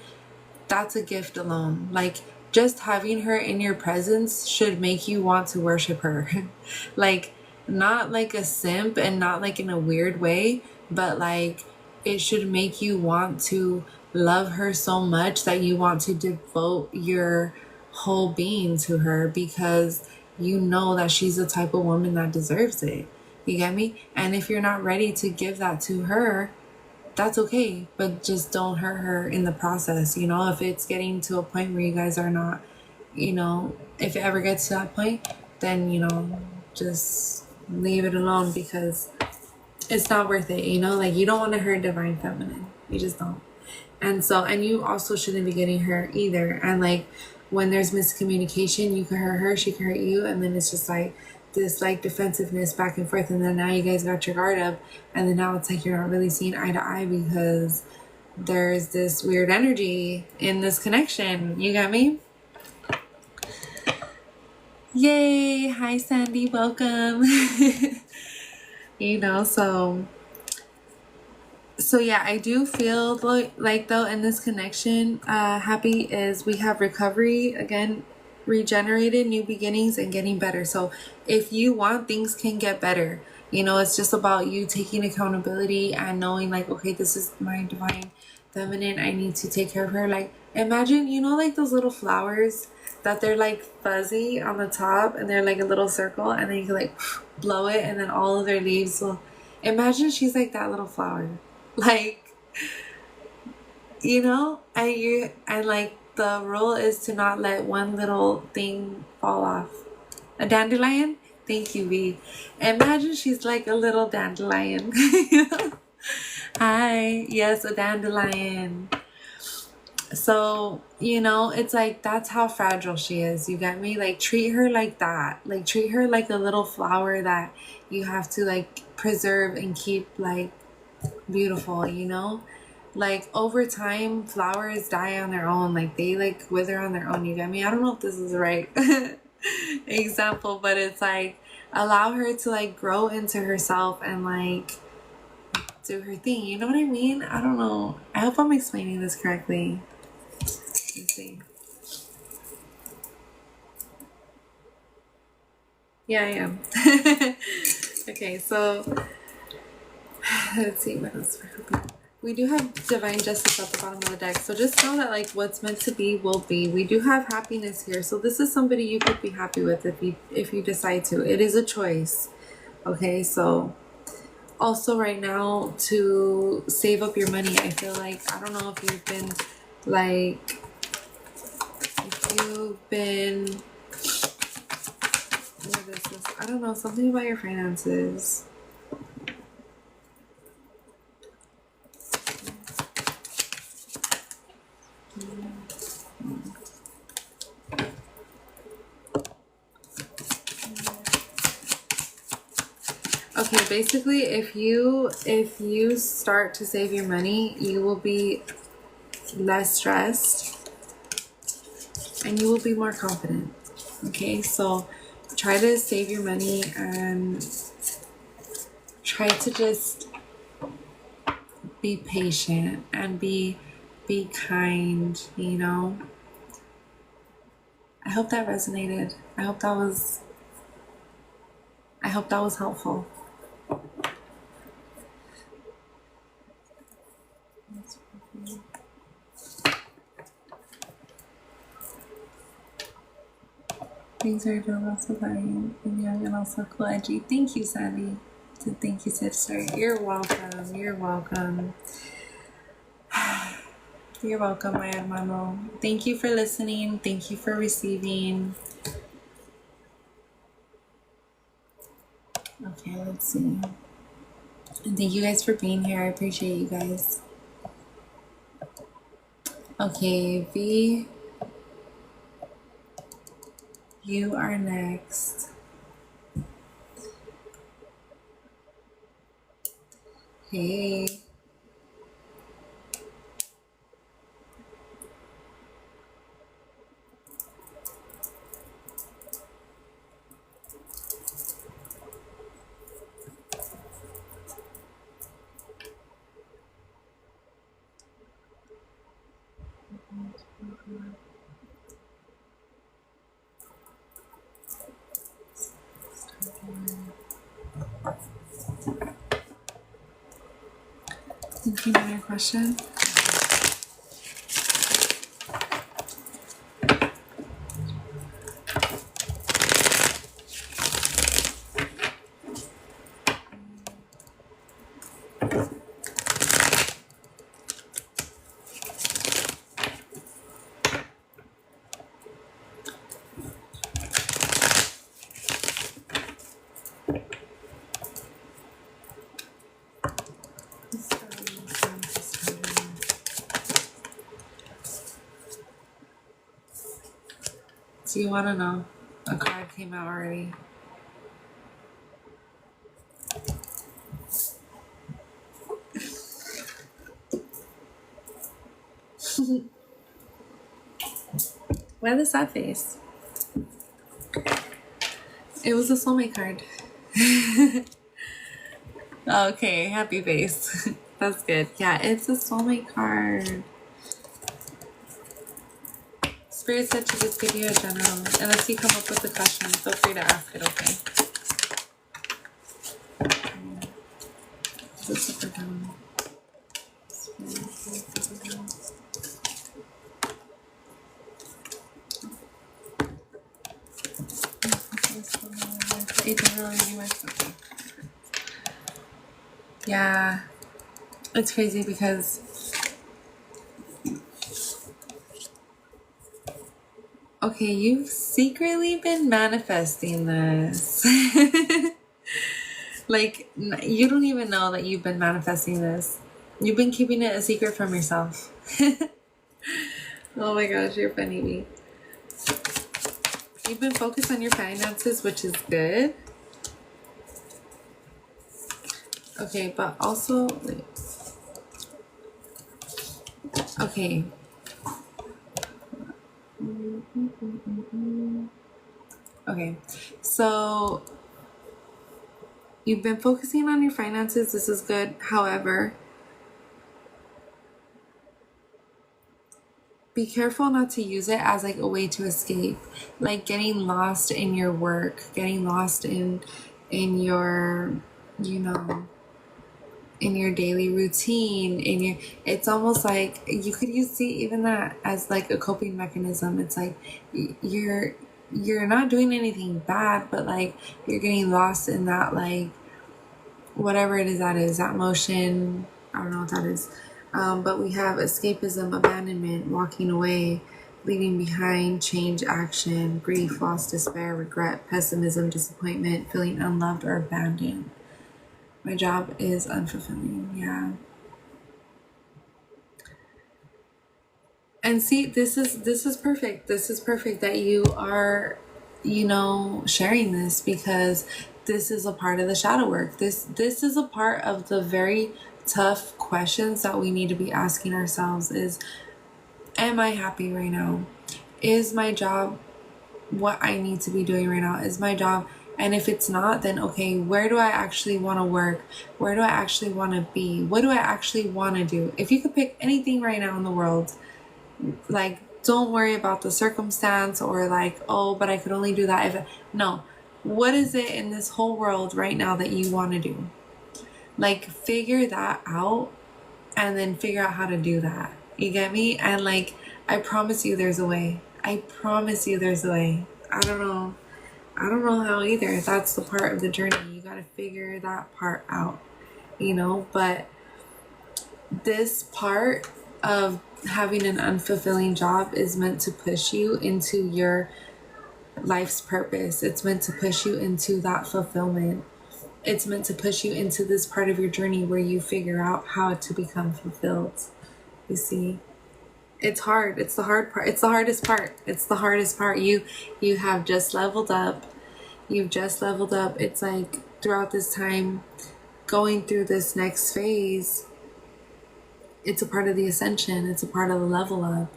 that's a gift alone. Like, just having her in your presence should make you want to worship her. Like, not like a simp, and not like in a weird way, but like it should make you want to love her so much that you want to devote your whole being to her, because you know that she's the type of woman that deserves it. You get me? And if you're not ready to give that to her, that's okay, but just don't hurt her in the process, you know. If it's getting to a point where you guys are not, you know, if it ever gets to that point, then, you know, just leave it alone, because it's not worth it, you know. Like, you don't want to hurt divine feminine, you just don't. And so, and you also shouldn't be getting hurt either. And like, when there's miscommunication, you can hurt her, she can hurt you, and then it's just like this like defensiveness back and forth. And then now you guys got your guard up, and then now it's like you're not really seeing eye to eye, because there's this weird energy in this connection. You got me? Yay! Hi Sandy, welcome. You know, so yeah, I do feel like though in this connection, happy is we have recovery again, regenerated, new beginnings, and getting better. So if you want, things can get better. You know, it's just about you taking accountability and knowing like, okay, this is my divine feminine, I need to take care of her. Like, imagine, you know, like those little flowers that they're like fuzzy on the top, and they're like a little circle, and then you can like blow it, and then all of their leaves will, imagine she's like that little flower. Like, you know, and like the rule is to not let one little thing fall off. A dandelion? Thank you, V. Imagine she's like a little dandelion. Hi, yes, a dandelion. So, you know, it's like, that's how fragile she is. You get me? Like, treat her like that. Like, treat her like a little flower that you have to like preserve and keep like beautiful, you know. Like, over time, flowers die on their own. Like, they like wither on their own. You get me? I don't know if this is the right example, but it's like, allow her to like grow into herself and like do her thing. You know what I mean? I don't know, I hope I'm explaining this correctly. Let's see. Yeah, I am. Okay, so let's see what else we're hoping. We do have divine justice at the bottom of the deck, so just know that like what's meant to be will be. We do have happiness here, so this is somebody you could be happy with if you decide to. It is a choice. Okay, so also right now to save up your money. I feel like, I don't know if you've been like, if you've been, what is this? I don't know, something about your finances. Okay, basically if you start to save your money, you will be less stressed and you will be more confident. Okay, so try to save your money and try to just be patient and be kind, you know. I hope that resonated. I hope that was helpful. Things are doing also fine and young and also cool edgy. Thank you, Sandy. Thank you, sister. You're welcome. You're welcome. You're welcome, my hermano. Thank you for listening. Thank you for receiving. Okay, let's see. And thank you guys for being here. I appreciate you guys. Okay, V, you are next. Hey. Did you know your question? Do you want to know? A card came out already. Why the sad face? It was a soulmate card. Okay, happy face. That's good. Yeah, it's a soulmate card. Spirit said to just give you a general. Unless you come up with a question, feel free to ask it, okay? Just up or down. Yeah, it's crazy because okay, you've secretly been manifesting this. Like, you don't even know that you've been manifesting this. You've been keeping it a secret from yourself. Oh my gosh, you're funny, me. You've been focused on your finances, which is good. Okay, but also, wait. Okay. Okay, so you've been focusing on your finances. This is good. However, be careful not to use it as like a way to escape, like getting lost in your work, getting lost in your, you know, in your daily routine, in your, it's almost like you could see even that as like a coping mechanism. It's like you're not doing anything bad, but like you're getting lost in that like whatever it is, that emotion. I don't know what that is. But we have escapism, abandonment, walking away, leaving behind, change, action, grief, loss, despair, regret, pessimism, disappointment, feeling unloved or abandoned. My job is unfulfilling. Yeah. And see, this is perfect. This is perfect that you are, sharing this, because this is a part of the shadow work. This is a part of the very tough questions that we need to be asking ourselves is, am I happy right now? Is my job what I need to be doing right now? Is my job, and if it's not, then okay, where do I actually want to work? Where do I actually want to be? What do I actually want to do? If you could pick anything right now in the world, like, don't worry about the circumstance or like, oh, but I could only do that if no. What is it in this whole world right now that you want to do? Like, figure that out and then figure out how to do that. You get me? And like, I promise you there's a way. I promise you there's a way. I don't know how either. That's the part of the journey. You got to figure that part out, but this part of having an unfulfilling job is meant to push you into your life's purpose. It's meant to push you into that fulfillment. It's meant to push you into this part of your journey where you figure out how to become fulfilled. You see, it's hard. It's the hard part. It's the hardest part. It's the hardest part. You have just leveled up. You've just leveled up. It's like throughout this time, going through this next phase, it's a part of the ascension. It's a part of the level up.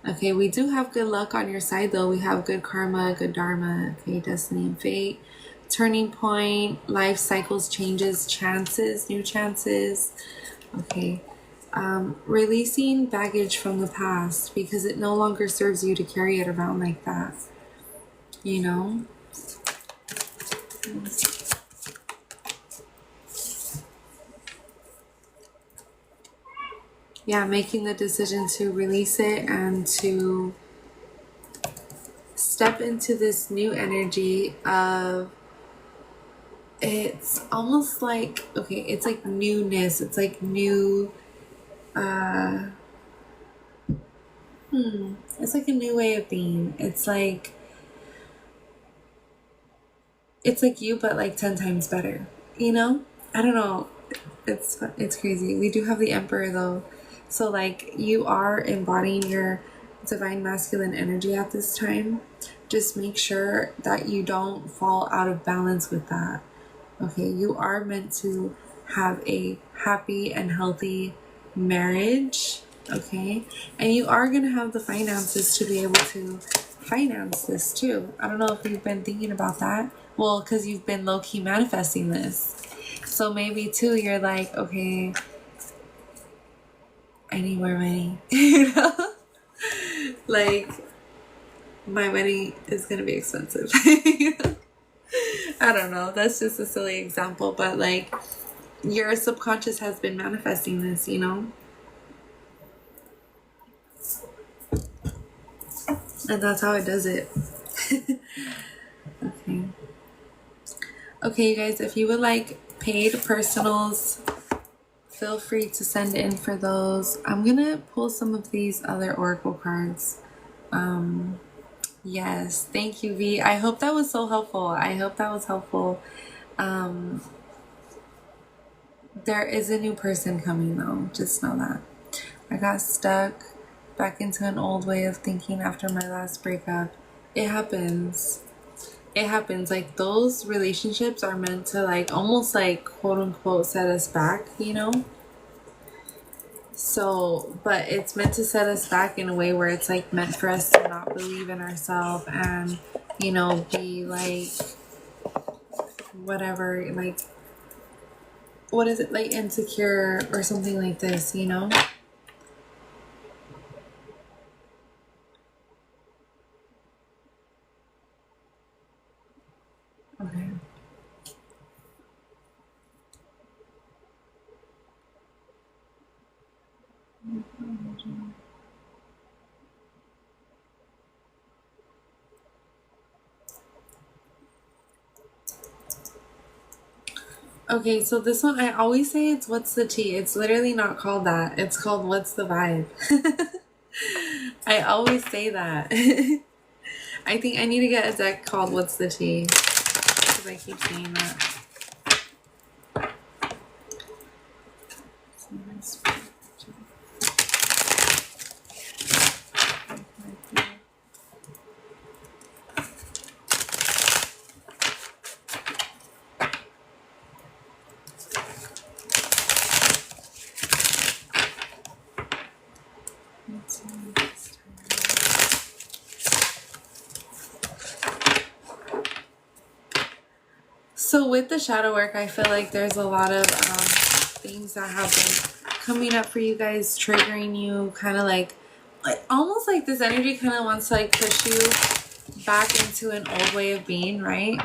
Okay, we do have good luck on your side though. We have good karma, good dharma, okay, destiny and fate, turning point, life cycles, changes, chances, new chances. Okay, releasing baggage from the past because it no longer serves you to carry it around like that. Yeah, making the decision to release it and to step into this new energy of, it's almost like, okay, it's like newness. It's like new, it's like a new way of being. It's like you, but like 10 times better, I don't know. It's crazy. We do have the Emperor though. So like, you are embodying your divine masculine energy at this time. Just make sure that you don't fall out of balance with that. Okay, you are meant to have a happy and healthy marriage. Okay, and you are going to have the finances to be able to finance this too. I don't know if you've been thinking about that. Well, because you've been low-key manifesting this. So maybe too, you're like, okay, I need more money. Like, my wedding is going to be expensive. I don't know. That's just a silly example, but like, your subconscious has been manifesting this, and that's how it does it. Okay. Okay, you guys, if you would like paid personals, feel free to send in for those. I'm gonna pull some of these other oracle cards. Yes, thank you, V. I hope that was so helpful. I hope that was helpful. There is a new person coming though, just know that. I got stuck back into an old way of thinking after my last breakup. It happens. It happens. Like, those relationships are meant to like almost like quote unquote set us back, So, but it's meant to set us back in a way where it's like meant for us to not believe in ourselves and, be like, whatever, like, what is it, like insecure or something like this, Okay. Okay, so this one, I always say it's what's the tea. It's literally not called that. It's called what's the vibe. I always say that. I think I need to get a deck called what's the tea, because I keep saying that. So with the shadow work, I feel like there's a lot of things that have been coming up for you guys, triggering you, kind of like almost like this energy kind of wants to like push you back into an old way of being, right?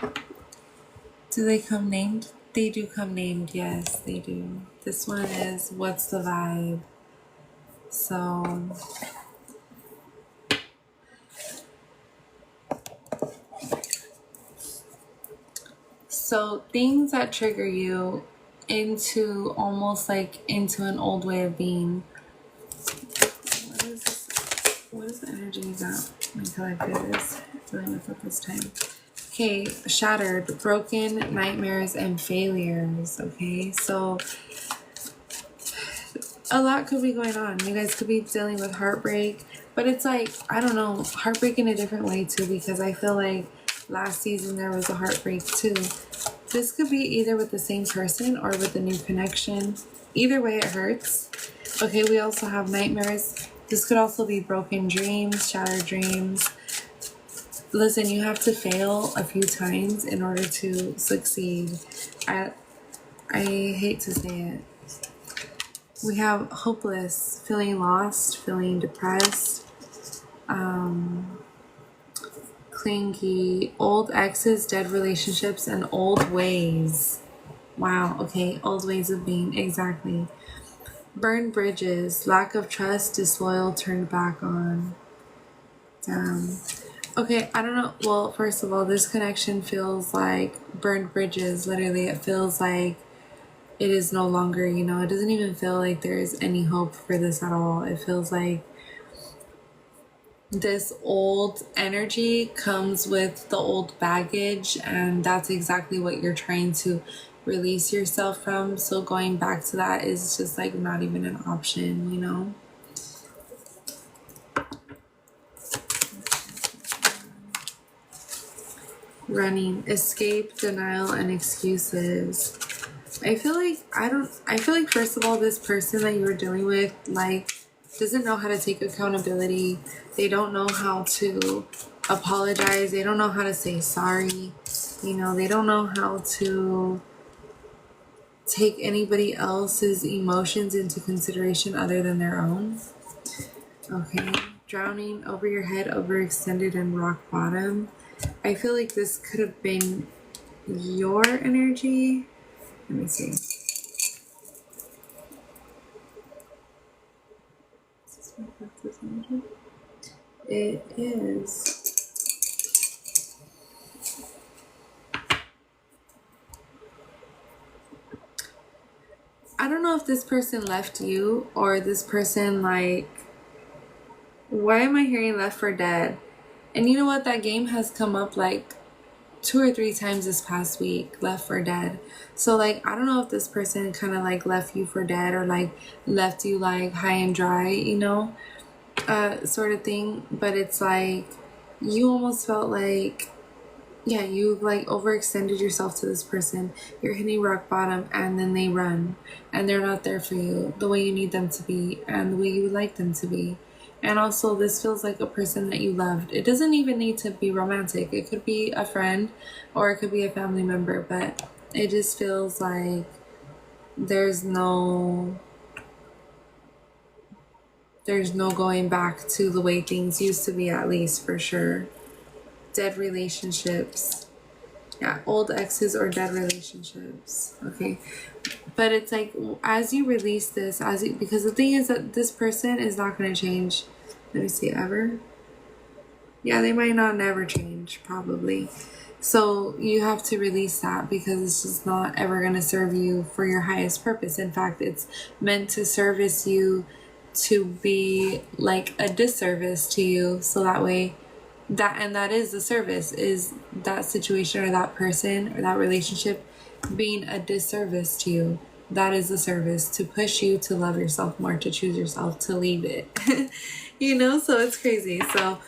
Do they come named? They do come named, yes, they do. This one is what's the vibe? So things that trigger you into almost like into an old way of being. What is this? What is the energy that my collective is dealing with at this time? Okay, shattered, broken, nightmares, and failures. Okay, so a lot could be going on. You guys could be dealing with heartbreak, but it's like, I don't know, heartbreak in a different way too, because I feel like last season there was a heartbreak too. This could be either with the same person or with a new connection. Either way, it hurts. Okay, we also have nightmares. This could also be broken dreams, shattered dreams. Listen, you have to fail a few times in order to succeed. I hate to say it. We have hopeless, feeling lost, feeling depressed, clingy, old exes, dead relationships, and old ways. Wow, okay, old ways of being, exactly. Burned bridges, lack of trust, disloyal, turned back on. Damn. Okay, I don't know. Well, first of all, this connection feels like burned bridges. Literally, it feels like it is no longer, you know, it doesn't even feel like there's any hope for this at all. It feels like this old energy comes with the old baggage, and that's exactly what you're trying to release yourself from. So going back to that is just like not even an option, you know? Running, escape, denial, and excuses. I feel like first of all, this person that you were dealing with, like, doesn't know how to take accountability. They don't know how to apologize. They don't know how to say sorry. You know, they don't know how to take anybody else's emotions into consideration other than their own. Okay. Drowning, over your head, overextended, and rock bottom. I feel like this could have been your energy. Let me see. It is. I don't know if this person left you or this person, like, why am I hearing left for dead? And you know what? That game has come up like 2 or 3 times this past week, left for dead. So like, I don't know if this person kind of like left you for dead or like left you like high and dry, you know, sort of thing. But it's like you almost felt like, yeah, you like overextended yourself to this person. You're hitting rock bottom, and then they run, and they're not there for you the way you need them to be and the way you would like them to be. And also, this feels like a person that you loved. It doesn't even need to be romantic. It could be a friend or it could be a family member, but it just feels like there's no going back to the way things used to be, at least for sure. Dead relationships. Yeah, old exes or dead relationships. Okay. But it's like, as you release this, because the thing is that this person is not going to change. Let me see, ever? Yeah, they might not never change, probably. So you have to release that, because it's just not ever going to serve you for your highest purpose. In fact, it's meant to service you to be like a disservice to you. So that way, that is the service, is that situation or that person or that relationship being a disservice to you. That is the service, to push you to love yourself more, to choose yourself, to leave it. So it's crazy. So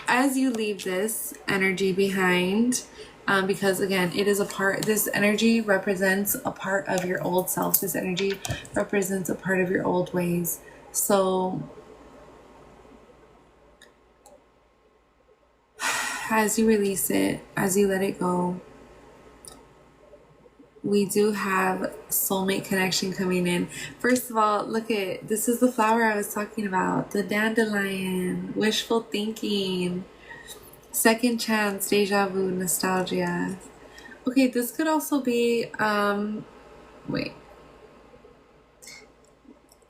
as you leave this energy behind, because again, it is this energy represents a part of your old self. This energy represents a part of your old ways. So as you release it, as you let it go, we do have soulmate connection coming in. First of all, this is the flower I was talking about, the dandelion, wishful thinking, second chance, deja vu, nostalgia. Okay, this could also be,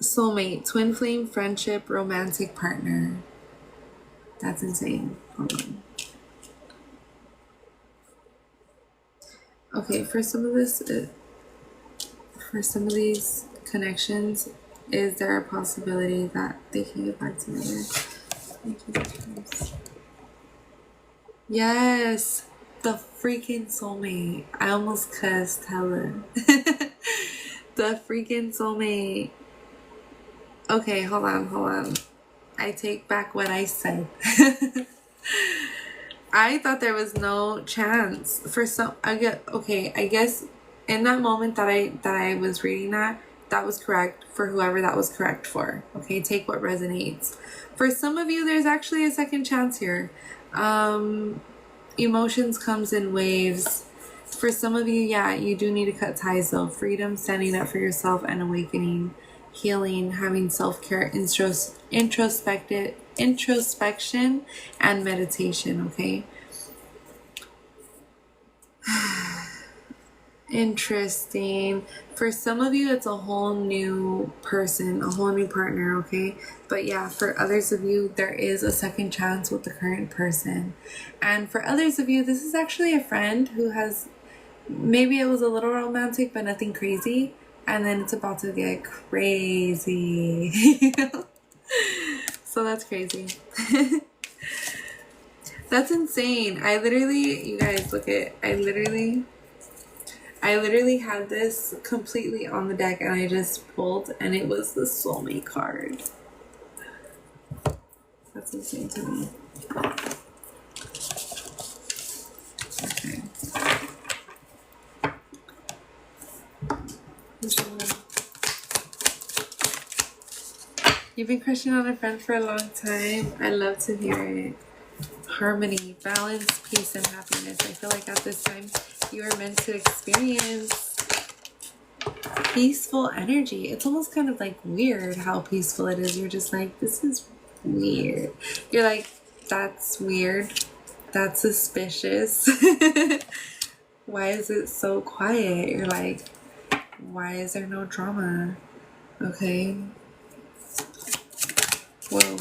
soulmate, twin flame, friendship, romantic partner. That's insane. Hold on. Okay, for some of these connections, is there a possibility that they can get back together? Yes, the freaking soulmate. I almost cussed hella. The freaking soulmate. Okay, hold on. I take back what I said. I thought there was no chance for some. I guess in that moment that I was reading that was correct for whoever that was correct for. Okay, take what resonates. For some of you, there's actually a second chance here. Emotions comes in waves. For some of you, yeah, you do need to cut ties though. Freedom, standing up for yourself, and awakening, healing, having self-care, introspection, and meditation. Okay. Interesting. For some of you, it's a whole new person, a whole new partner, okay? But yeah, for others of you, there is a second chance with the current person. And for others of you, this is actually a friend who has, maybe it was a little romantic, but nothing crazy. And then it's about to get crazy. So that's crazy. That's insane. You guys, I literally had this completely on the deck, and I just pulled, and it was the soulmate card. That's insane to me. Okay. You've been crushing on a friend for a long time. I love to hear it. Harmony, balance, peace, and happiness. I feel like at this time you are meant to experience peaceful energy. It's almost kind of like weird how peaceful it is. You're just like, this is weird. You're like, that's weird. That's suspicious. Why is it so quiet? You're like, why is there no drama? Okay. Whoa.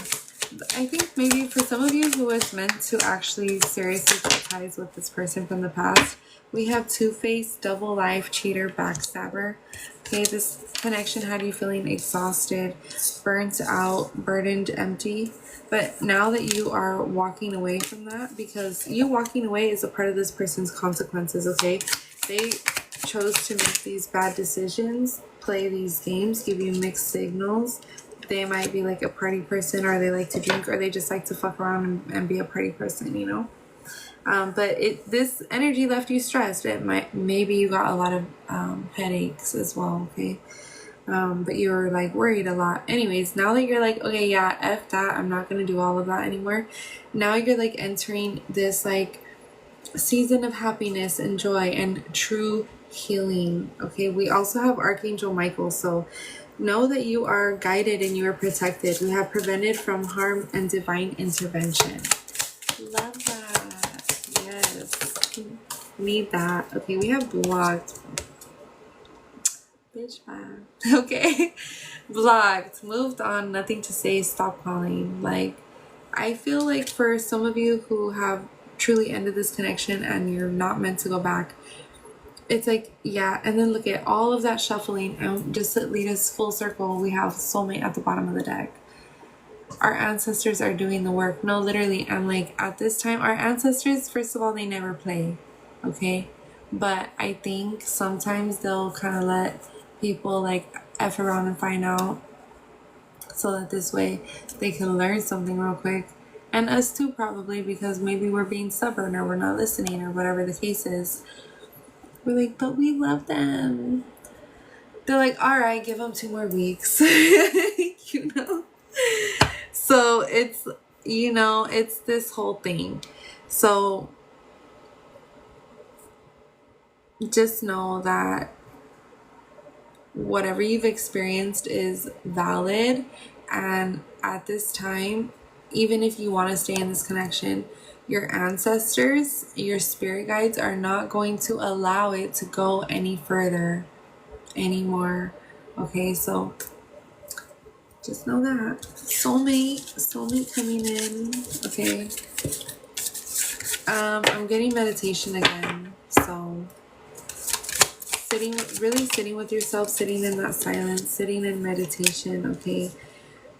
I think maybe for some of you who was meant to actually seriously cut ties with this person from the past, we have two-faced, double life, cheater, backstabber. Okay, this connection had you feeling exhausted, burnt out, burdened, empty. But now that you are walking away from that, because you walking away is a part of this person's consequences, okay? They chose to make these bad decisions, play these games, give you mixed signals. They might be like a party person, or they like to drink, or they just like to fuck around and be a party person, you know? But this energy left you stressed. Maybe you got a lot of headaches as well, okay? But you were like worried a lot. Anyways, now that you're like, okay, yeah, F that, I'm not gonna do all of that anymore. Now you're like entering this like season of happiness and joy and true healing, okay? We also have Archangel Michael, so know that you are guided and you are protected. We have prevented from harm and divine intervention. Love that. Yes. Need that. Okay, we have blocked. Bitch, man. Okay. Blocked. Moved on. Nothing to say. Stop calling. Like, I feel like for some of you who have truly ended this connection and you're not meant to go back. It's like, yeah, and then look at all of that shuffling, and just to lead us full circle, we have soulmate at the bottom of the deck. Our ancestors are doing the work. No, literally, and like at this time, our ancestors, first of all, they never play, okay? But I think sometimes they'll kind of let people like F around and find out, so that this way they can learn something real quick. And us too, probably, because maybe we're being stubborn or we're not listening or whatever the case is. We're like, but we love them. They're like, all right, give them 2 more weeks. You know? So it's, you know, it's this whole thing. So just know that whatever you've experienced is valid. And at this time, even if you want to stay in this connection, your ancestors, your spirit guides are not going to allow it to go any further anymore. Okay, so just know that. Soulmate coming in. Okay. I'm getting meditation again. So sitting with yourself, sitting in that silence, sitting in meditation, okay?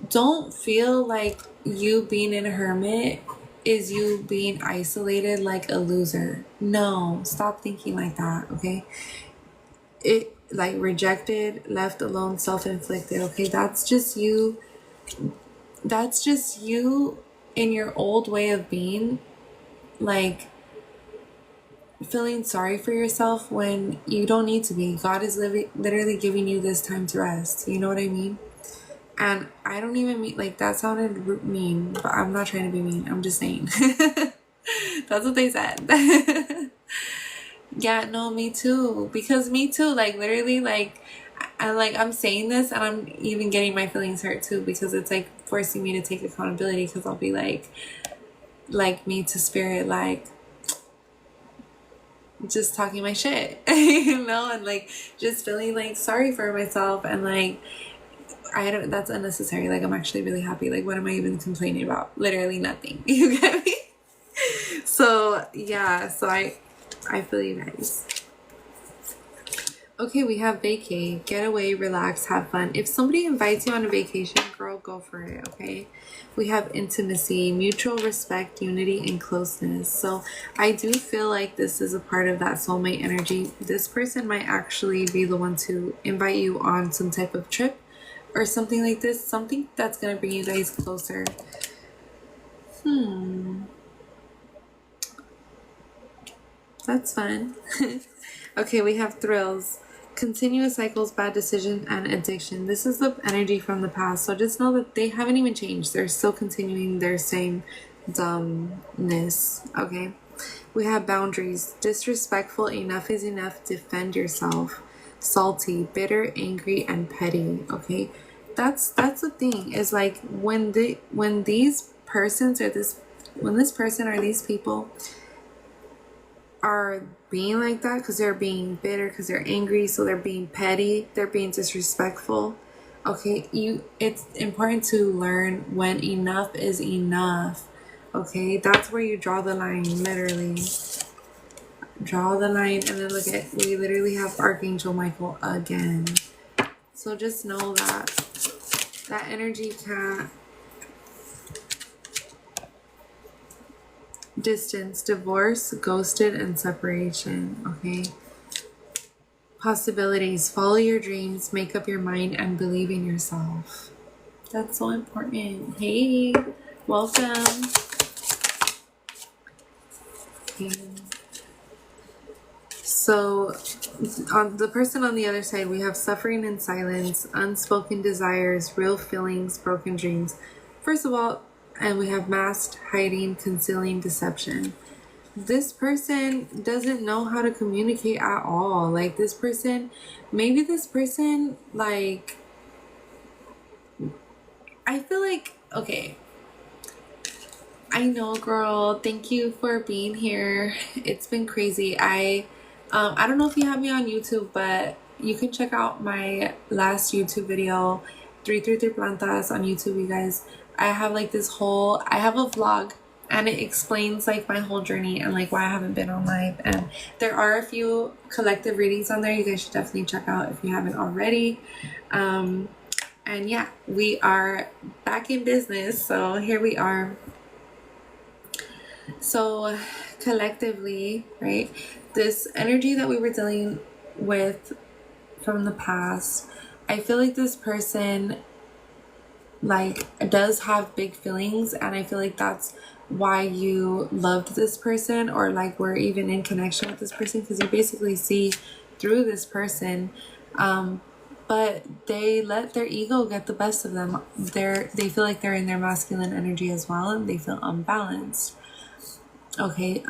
Don't feel like you being in a hermit is you being isolated like a loser. No, stop thinking like that, okay? It like rejected, left alone, self-inflicted, okay? That's just you in your old way of being, like feeling sorry for yourself when you don't need to be. God is literally giving you this time to rest. You know what I mean? And I don't even mean, like, that sounded mean, but I'm not trying to be mean. I'm just saying. That's what they said. Yeah, no, me too. Because me too, like, literally, like, I'm saying this and I'm even getting my feelings hurt too, because it's like forcing me to take accountability, because I'll be like me to spirit, like, just talking my shit, you know, and like just feeling like sorry for myself, and like that's unnecessary. Like, I'm actually really happy. Like, what am I even complaining about? Literally nothing. You get me? So yeah, so I feel you guys. Okay, we have vacay, get away, relax, have fun. If somebody invites you on a vacation, girl, go for it, okay? We have intimacy, mutual respect, unity, and closeness. So I do feel like this is a part of that soulmate energy. This person might actually be the one to invite you on some type of trip or something like this. Something that's going to bring you guys closer. That's fun. Okay, we have thrills, continuous cycles, bad decisions, and addiction. This is the energy from the past. So just know that they haven't even changed. They're still continuing their same dumbness. Okay. We have boundaries, disrespectful, enough is enough, defend yourself, salty, bitter, angry, and petty. Okay. That's the thing, is like when these persons or when this person or these people are being like that, because they're being bitter, because they're angry, so they're being petty, they're being disrespectful. Okay, it's important to learn when enough is enough. Okay, that's where you draw the line. Literally draw the line. And then look at, we literally have Archangel Michael again. So just know that that energy can't distance, divorce, ghosted, and separation. Okay, possibilities, follow your dreams, make up your mind, and believe in yourself. That's so important. Hey, welcome. Okay. So on the person on the other side, we have suffering in silence, unspoken desires, real feelings, broken dreams. First of all, and we have masked, hiding, concealing, deception. This person doesn't know how to communicate at all. Like, this person, like, I feel like, okay, I know, girl, thank you for being here. It's been crazy. I don't know if you have me on YouTube, but you can check out my last YouTube video, 333plantas on YouTube, you guys. I have like I have a vlog, and it explains like my whole journey and like why I haven't been on live. And there are a few collective readings on there you guys should definitely check out if you haven't already. And yeah, we are back in business, so here we are. So collectively, right, this energy that we were dealing with from the past, I feel like this person like does have big feelings, and I feel like that's why you loved this person, or like were even in connection with this person, because you basically see through this person. But they let their ego get the best of them. They feel like they're in their masculine energy as well, and they feel unbalanced. Okay,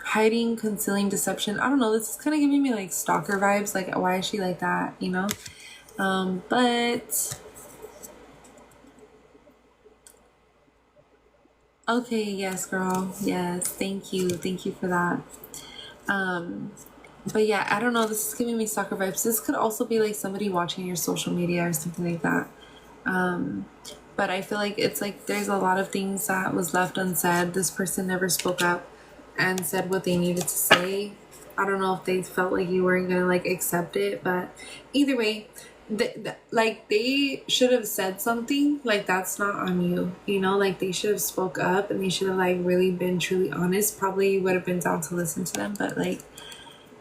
hiding, concealing, deception. I don't know, this is kind of giving me like stalker vibes. Like, why is she like that, you know? But okay, yes, girl. Yes, thank you. Thank you for that. But yeah, I don't know, this is giving me stalker vibes. This could also be like somebody watching your social media or something like that. But I feel like it's like there's a lot of things that was left unsaid. This person never spoke up and said what they needed to say. I don't know if they felt like you weren't gonna like accept it, but either way, like they should have said something. Like, that's not on you, you know? Like, they should have spoke up, and they should have like really been truly honest. Probably would have been down to listen to them, but like,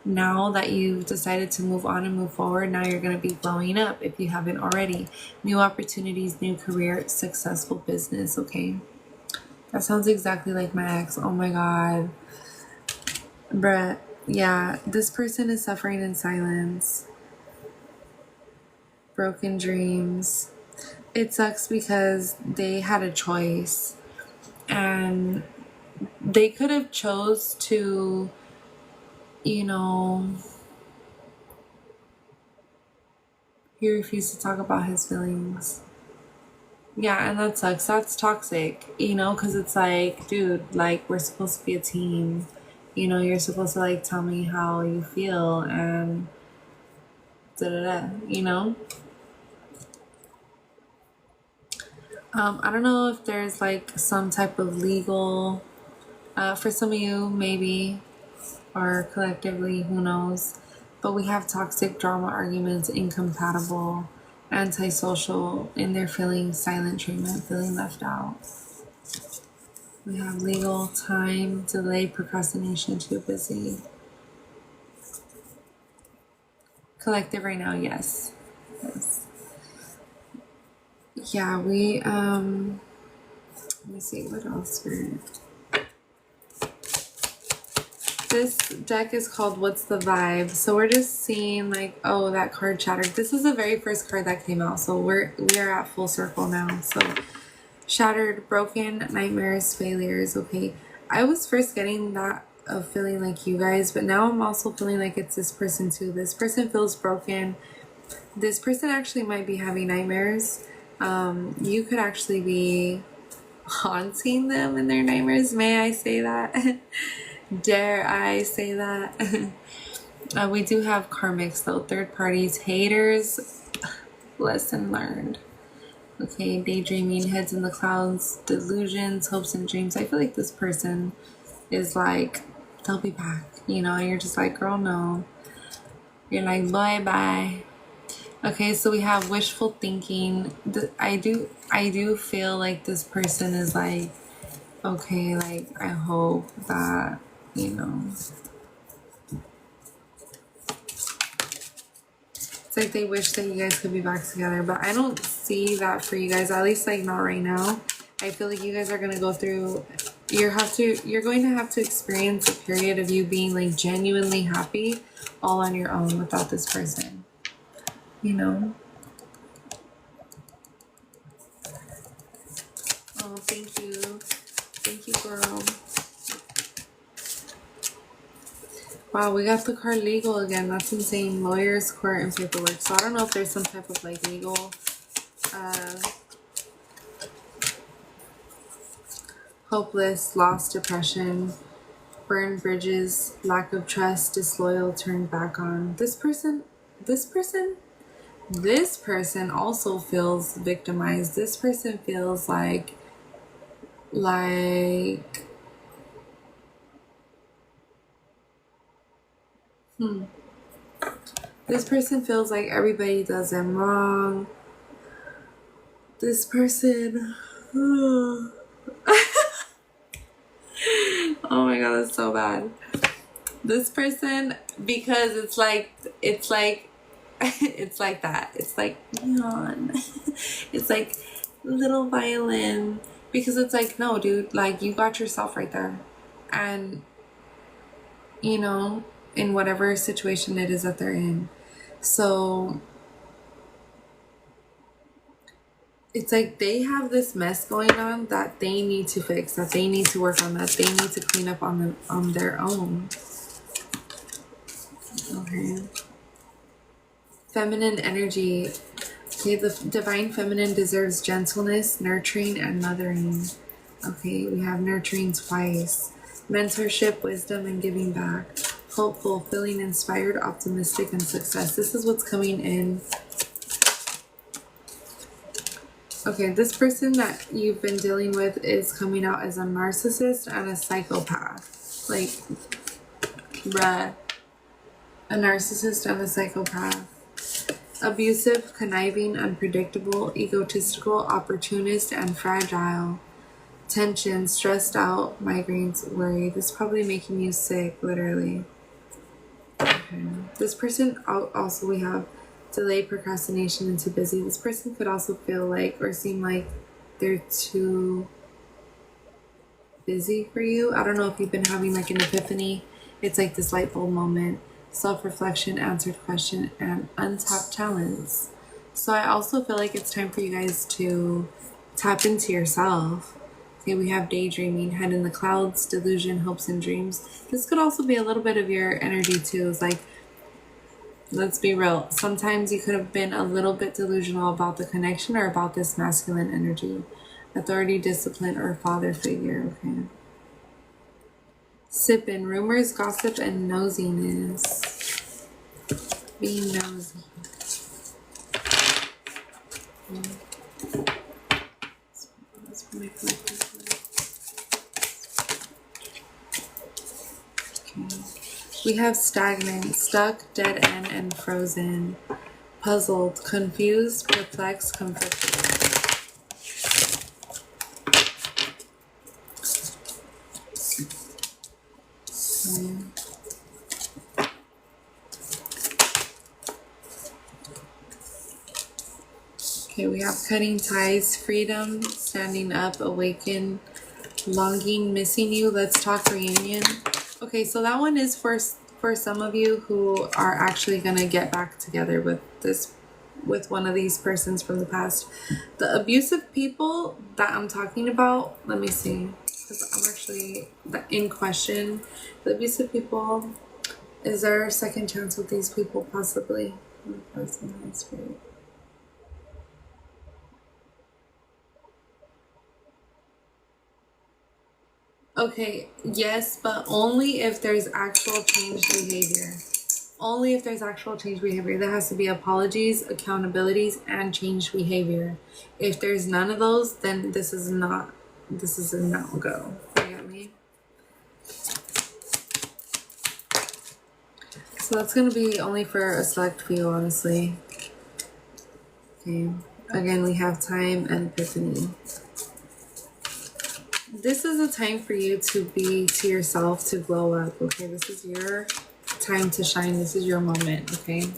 now that you've decided to move on and move forward, now you're going to be blowing up if you haven't already. New opportunities, new career, successful business. Okay, that sounds exactly like my ex. Oh my god, bruh. Yeah, this person is suffering in silence. Broken dreams. It sucks because they had a choice, and they could have chose to, you know, he refused to talk about his feelings. Yeah, and that sucks. That's toxic, you know, because it's like, dude, like, we're supposed to be a team. You know, you're supposed to like tell me how you feel and da da da, you know? I don't know if there's like some type of legal, for some of you, maybe, or collectively, who knows? But we have toxic drama, arguments, incompatible, antisocial, in their feeling, silent treatment, feeling left out. We have legal, time, delay, procrastination, too busy. Collective right now, yes. Yes. Yeah, let me see, what else we're... This deck is called What's the Vibe? So we're just seeing like, oh, that card shattered. This is the very first card that came out, so we are at full circle now. So shattered, broken, nightmares, failures. Okay, I was first getting that of feeling like you guys, but now I'm also feeling like it's this person too. This person feels broken. This person actually might be having nightmares. You could actually be haunting them in their nightmares. May I say that? Dare I say that? We do have karmics though, third parties, haters. Lesson learned. Okay, daydreaming, heads in the clouds, delusions, hopes and dreams. I feel like this person is like, they'll be back, you know, and you're just like, girl, no. You're like, bye bye. Okay, so we have wishful thinking. I do feel like this person is like, okay, like, I hope that, you know, it's like they wish that you guys could be back together, but I don't see that for you guys, at least like not right now. I feel like you guys are gonna go through, you're going to have to experience a period of you being like genuinely happy all on your own without this person, you know. Oh, thank you, girl. Wow, we got the card legal again. That's insane. Lawyers, court, and paperwork. So I don't know if there's some type of like legal hopeless, lost, depression, burned bridges, lack of trust, disloyal, turned back on. This person also feels victimized. This person feels like Like, this person feels like everybody does them wrong. This person, oh my god, that's so bad. This person, because it's like it's like that. It's like neon. It's like little violin, because it's like, no, dude, like, you got yourself right there, and you know, in whatever situation it is that they're in. So it's like they have this mess going on that they need to fix, that they need to work on, that they need to clean up on their own. Okay. Feminine energy. Okay, the divine feminine deserves gentleness, nurturing, and mothering. Okay, we have nurturing twice. Mentorship, wisdom, and giving back. Hopeful, feeling inspired, optimistic, and success. This is what's coming in. Okay, this person that you've been dealing with is coming out as a narcissist and a psychopath. Like, bruh. A narcissist and a psychopath. Abusive, conniving, unpredictable, egotistical, opportunist, and fragile. Tension, stressed out, migraines, worry. This is probably making you sick, literally. Okay. This person, also we have delay, procrastination, and too busy. This person could also feel like or seem like they're too busy for you. I don't know if you've been having like an epiphany. It's like this light bulb moment. Self-reflection, answered question, and untapped talents. So I also feel like it's time for you guys to tap into yourself. Okay, we have daydreaming, head in the clouds, delusion, hopes, and dreams. This could also be a little bit of your energy too. It's like, let's be real. Sometimes you could have been a little bit delusional about the connection or about this masculine energy. Authority, discipline, or father figure. Okay. Sipping, rumors, gossip, and nosiness. Being nosy. Okay. We have stagnant, stuck, dead end, and frozen. Puzzled, confused, perplexed, conflicted. Okay, we have cutting ties, freedom, standing up, awaken, longing, missing you, let's talk, reunion. Okay, so that one is for some of you who are actually gonna get back together with one of these persons from the past. The abusive people that I'm talking about, let me see, because I'm actually in question. The abusive people, is there a second chance with these people? Possibly. Okay, yes, but only if there's actual changed behavior. Only if there's actual changed behavior. There has to be apologies, accountabilities, and changed behavior. If there's none of those, then this is a no-go. You get me? So that's going to be only for a select few, honestly. Okay. Again, we have time and epiphany. This is a time for you to be to yourself, to glow up, okay? This is your time to shine. This is your moment, okay?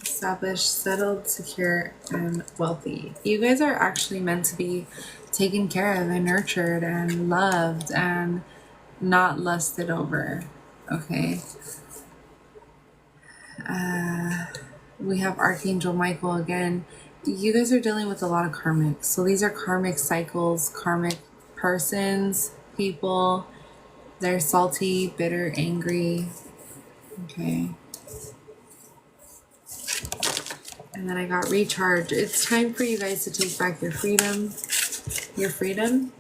Established, settled, secure, and wealthy. You guys are actually meant to be taken care of and nurtured and loved and not lusted over, okay? We have Archangel Michael again. You guys are dealing with a lot of karmic. So these are karmic cycles, karmic persons, people. They're salty, bitter, angry. Okay. And then I got recharge. It's time for you guys to take back your freedom. Your freedom?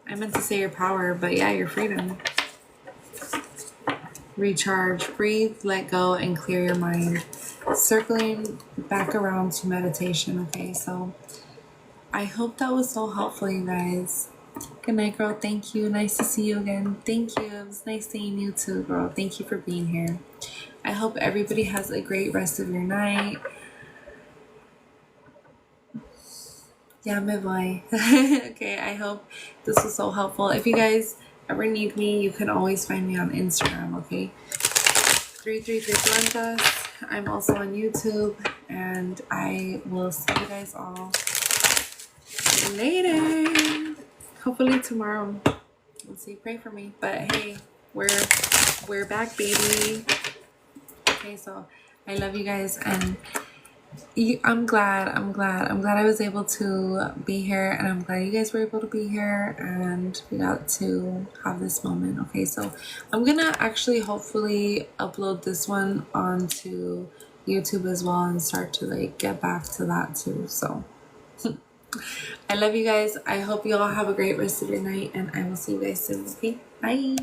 I meant to say your power, but yeah, your freedom. Recharge, breathe, let go, and clear your mind. circling back around to meditation. Okay, so I hope that was so helpful, you guys. Good night, girl. Thank you. Nice to see you again. Thank you. It was nice seeing you too, girl. Thank you for being here. I hope everybody has a great rest of your night. Yeah, me voy. Okay, I hope this was so helpful. If you guys ever need me, you can always find me on Instagram, okay? 333plantas. I'm also on YouTube, and I will see you guys all later. Hopefully tomorrow. Let's see, pray for me. But hey, we're back, baby. Okay, so I love you guys, and I'm glad I was able to be here, and I'm glad you guys were able to be here, and we got to have this moment. Okay, so I'm gonna actually hopefully upload this one onto YouTube as well and start to like get back to that too. So I love you guys. I hope you all have a great rest of your night, and I will see you guys soon. Okay, bye.